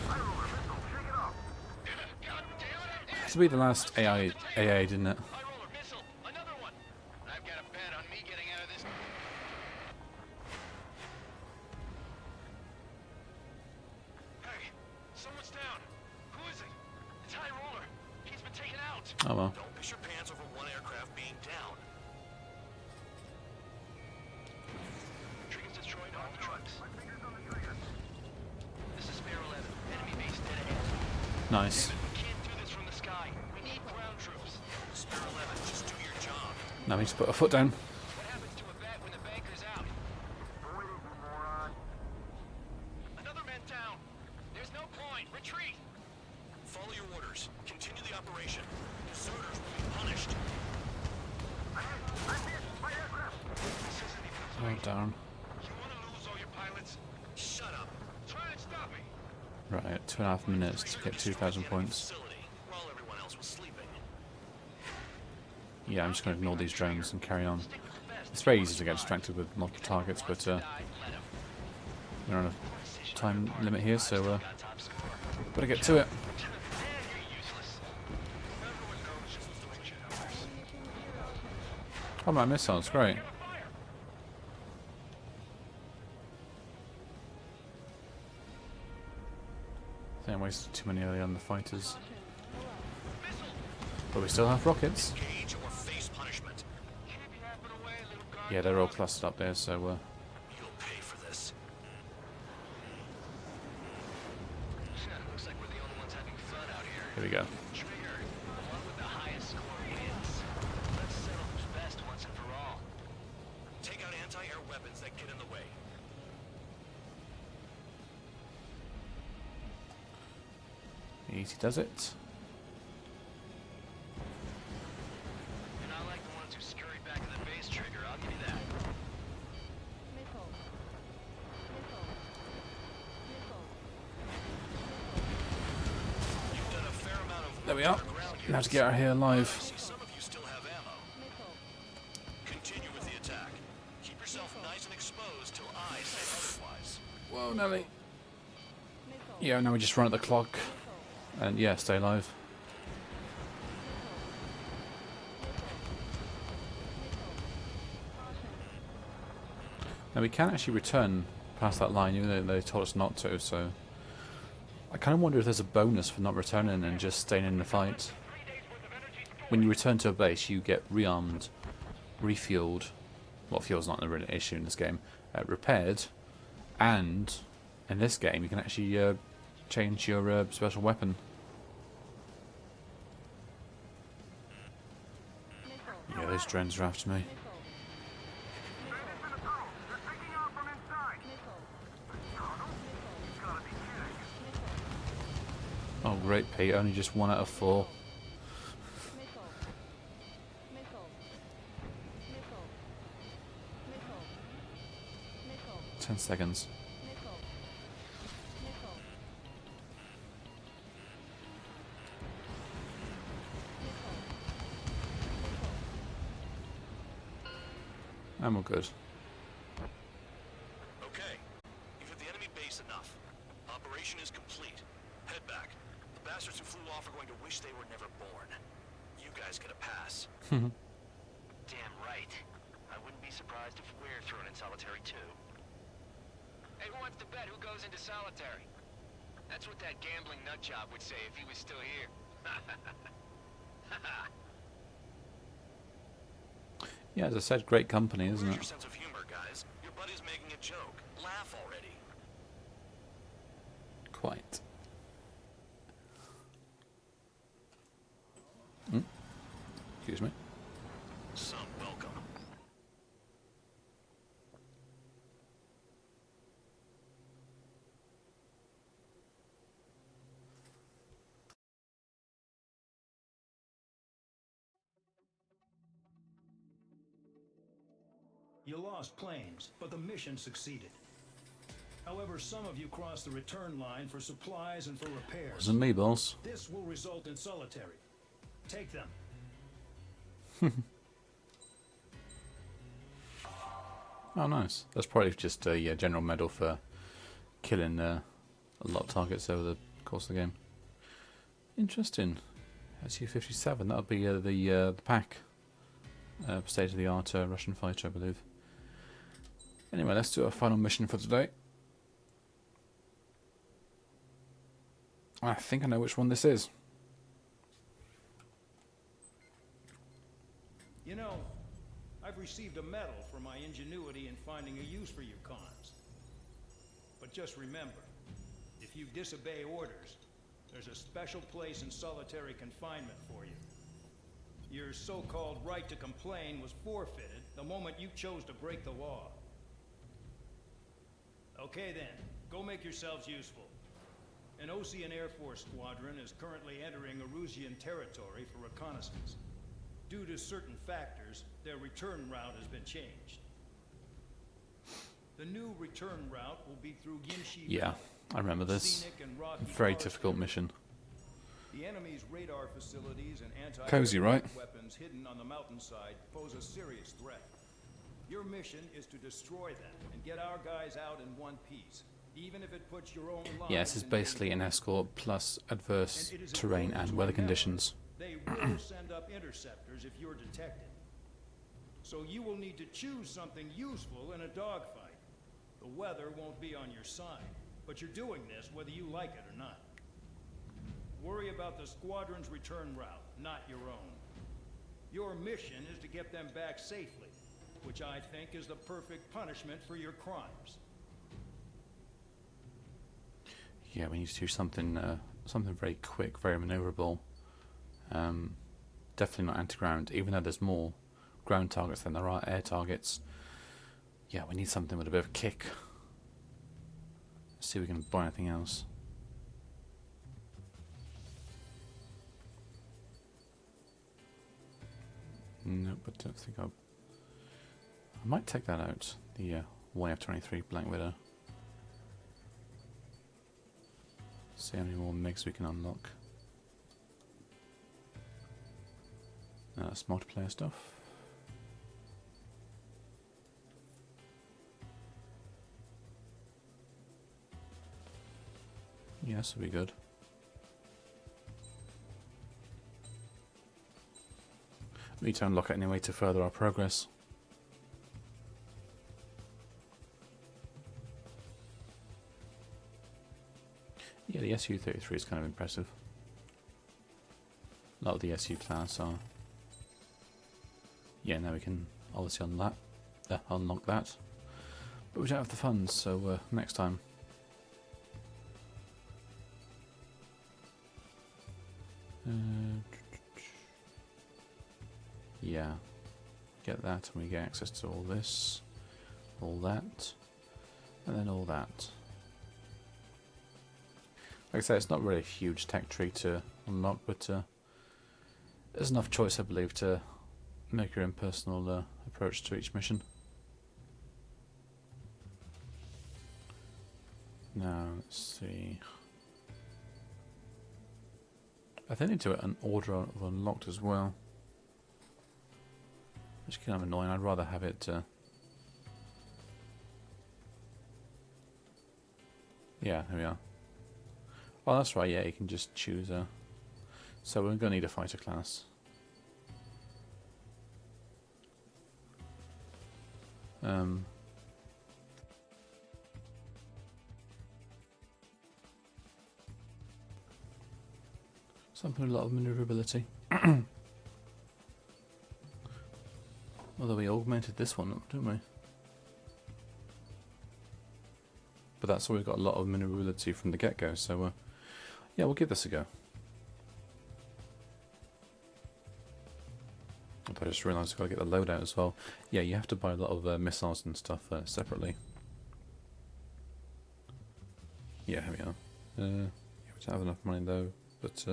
High roller missile, shake it off. God damn it, I'm dead. This will be the last AA, didn't it? High roller missile. Another one. I've got a bet on me getting out of this. Hey, someone's down. Who is it? It's High Roller. He's been taken out. Oh well. Don't piss your pants over one aircraft being down. Triggers destroyed all the trucks. My fingers on the trigger. This is Spare 11. Enemy base dead ahead. Nice. We can't do this from the sky. We need ground troops. Spare 11, just do your job. Now we need to put a foot down. What happens to a vet when the banker's out? Avoid it, you moron. Another man down. There's no point. Retreat. Follow your orders. Continue the operation. Deserters will be punished. I missed my aircraft. This isn't even a Oh fight. darn. You want to lose all your pilots? Shut up. Try and stop me. Right, 2.5 minutes to get 2,000 points. While everyone else was sleeping. Yeah, I'm just going to ignore these drones and carry on. It's very easy to get distracted with multiple targets, but we're on a time limit here, so better get to it. Oh, my missiles, great. I think I wasted too many early on the fighters. But we still have rockets. Yeah, they're all clustered up there, so You'll pay for this. Looks like we're the only ones having fun out here. here we go. Trigger, the one with the highest score wins. Let's settle who's best once and for all. Take out anti-air weapons that get in the way. Easy does it. And I like the ones who scurry back in the base, Trigger, I'll give you that. You've done a fair amount of There we are. Now to get out of here alive. Some of you still have ammo. Continue with the attack. Keep yourself nice and exposed till I say otherwise. Whoa, Nelly. Yeah, now we just run at the clock. And yeah, stay alive. Now we can actually return past that line, even though they told us not to, so... I kind of wonder if there's a bonus for not returning and just staying in the fight. When you return to a base, you get rearmed, refueled. Well, fuel's not a real issue in this game. Repaired, and in this game you can actually change your special weapon. Yeah, those drones are after me. Oh great, Pete, only just 1 out of 4. 10 seconds. And we're good. Okay. You've hit the enemy base enough. Operation is complete. Head back. The bastards who flew off are going to wish they were never born. You guys get a pass. Damn right. I wouldn't be surprised if we're thrown in solitary too. Hey, who wants to bet who goes into solitary? That's what that gambling nutjob would say if he was still here. Yeah, as I said, great company, isn't Where's your it? sense of humor, guys? Your buddy's making a joke. Laugh already. Quite. Excuse me. Some welcome. You lost planes, but the mission succeeded. However, some of you crossed the return line for supplies and for repairs. Wasn't me, boss. This will result in solitary. Take them. Oh, nice. That's probably just a general medal for killing a lot of targets over the course of the game. Interesting. SU-57, that'll be the pack. State-of-the-art Russian fighter, I believe. Anyway, let's do our final mission for today. I think I know which one this is. You know, I've received a medal for my ingenuity in finding a use for your cons. But just remember, if you disobey orders, there's a special place in solitary confinement for you. Your so-called right to complain was forfeited the moment you chose to break the law. Okay then, go make yourselves useful. An Osean Air Force squadron is currently entering Erusian territory for reconnaissance. Due to certain factors, their return route has been changed. The new return route will be through Yinshi Yeah, Valley, I remember this. scenic and rocky Very forest difficult area. mission. The enemy's radar facilities and Cozy, right? weapons hidden on the mountainside pose a serious threat. Your mission is to destroy them and get our guys out in one piece, even if it puts your own lives Yeah, this is in basically an danger. escort plus adverse And it is terrain important and to weather remember, conditions. They will send up interceptors if you're detected. So you will need to choose something useful in a dogfight. The weather won't be on your side, but you're doing this whether you like it or not. Worry about the squadron's return route, not your own. Your mission is to get them back safely, which I think is the perfect punishment for your crimes. Yeah, we need to do something something very quick, very maneuverable. Definitely not anti-ground, even though there's more ground targets than there are air targets. Yeah, we need something with a bit of kick. Let's see if we can buy anything else. Nope, I don't think I might take that out. The YF-23 Black Widow. See how many more MiGs we can unlock. That's multiplayer stuff. Yeah, this will be good. We need to unlock it anyway to further our progress. Yeah, the Su-33 is kind of impressive. A lot of the Su class are. Yeah, now we can obviously unlock that. But we don't have the funds, so next time. Yeah, get that, and we get access to all this, all that, and then all that. Like I say, it's not really a huge tech tree to unlock, but there's enough choice, I believe, to make your own personal approach to each mission. Now, let's see. I think I need to an order of unlocked as well. Which is kind of annoying. I'd rather have it. Yeah, here we are. Oh, that's right. Yeah, you can just choose a. So we're going to need a fighter class. Something with a lot of maneuverability. Although we augmented this one, didn't we? But that's why we've got a lot of maneuverability from the get-go, so yeah, we'll give this a go. I just realised I've got to get the loadout as well. Yeah, you have to buy a lot of missiles and stuff separately. Yeah, here we are. Yeah, we don't have enough money though, but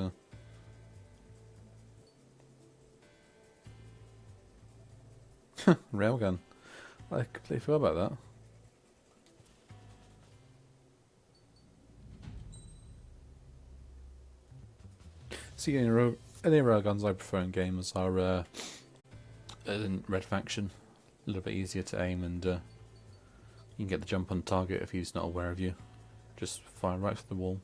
railgun. I completely forgot about that. See, any railguns I prefer in games are in Red Faction. A little bit easier to aim, and you can get the jump on target if he's not aware of you. Just fire right through the wall.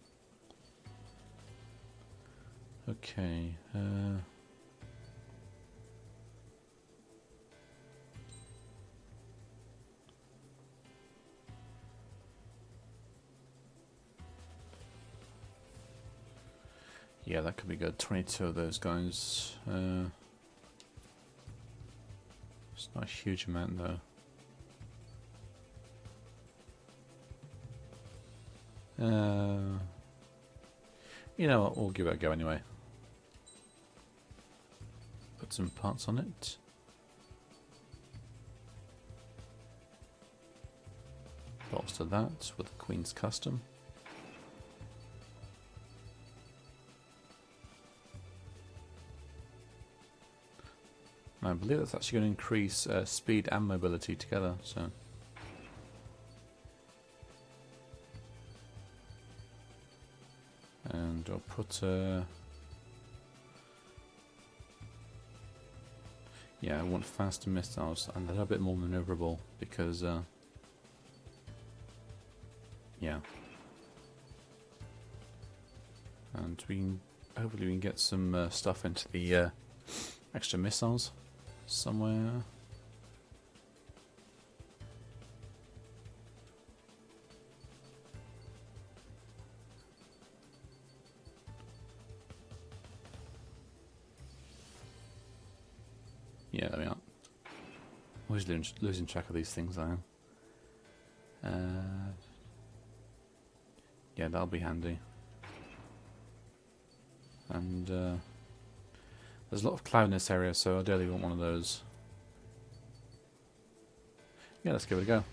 Okay. Yeah, that could be good. 22 of those guys. It's not a huge amount though. You know what, we'll give it a go anyway. Put some parts on it. Bolster that with the Queen's Custom. I believe that's actually going to increase speed and mobility together, so And I'll put yeah, I want faster missiles and a little bit more maneuverable because yeah. And hopefully we can get some stuff into the extra missiles somewhere. Yeah, there we are. Always losing track of these things, I am. Yeah, that'll be handy. And there's a lot of cloud in this area, so I ideally want one of those. Yeah, let's give it a go.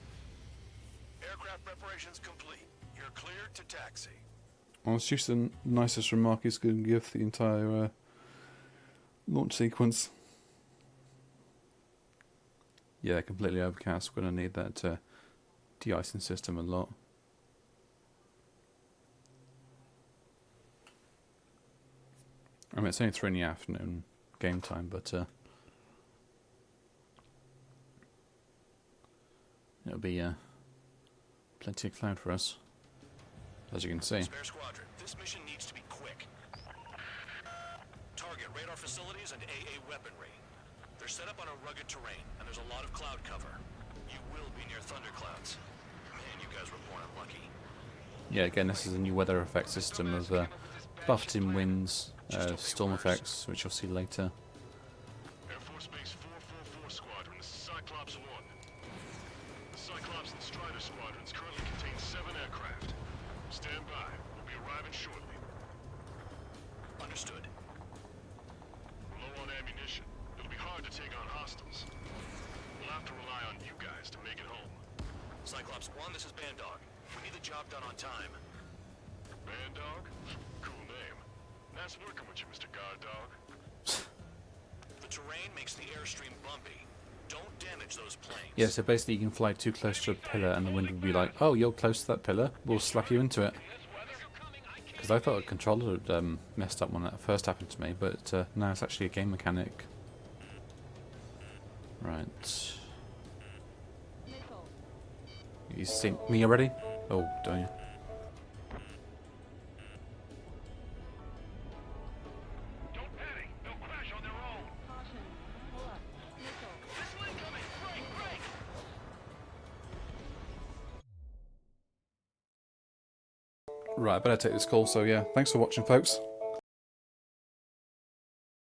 Aircraft preparations complete. You're cleared to taxi. Well, it's just the nicest remark he's going to give the entire launch sequence. Yeah, completely overcast. We're going to need that de-icing system a lot. I mean, it's only 3 in the afternoon game time, but it'll be plenty of cloud for us, as you can see. Spare Squadron, this mission needs to be quick. Target radar facilities and AA weaponry. They're set up on a rugged terrain, and there's a lot of cloud cover. You will be near thunderclouds. Man, you guys were born unlucky. Yeah, again, this is a new weather effect system of buffeting winds, storm effects, which you'll see later. Air Force Base 444 Squadron, this is Cyclops 1. The Cyclops and Strider squadrons currently contain 7 aircraft. Stand by. We'll be arriving shortly. Understood. We're low on ammunition. It'll be hard to take on hostiles. We'll have to rely on you guys to make it home. Cyclops 1, this is Bandog. We need the job done on time. Bandog? Cool name. Nice working with you, Mr. Guard Dog. The terrain makes the airstream bumpy. Don't damage those planes. Yeah, so basically you can fly too close to a pillar and the wind will be like, oh, you're close to that pillar, we'll slap you into it. Because I thought a controller had messed up when that first happened to me, but now it's actually a game mechanic. Right. You seen me already? Oh, don't you? Don't panic. They'll crash on their own. Caution. Pull up. Missile. Missile incoming! Break! Right, I better take this call, so yeah, thanks for watching, folks.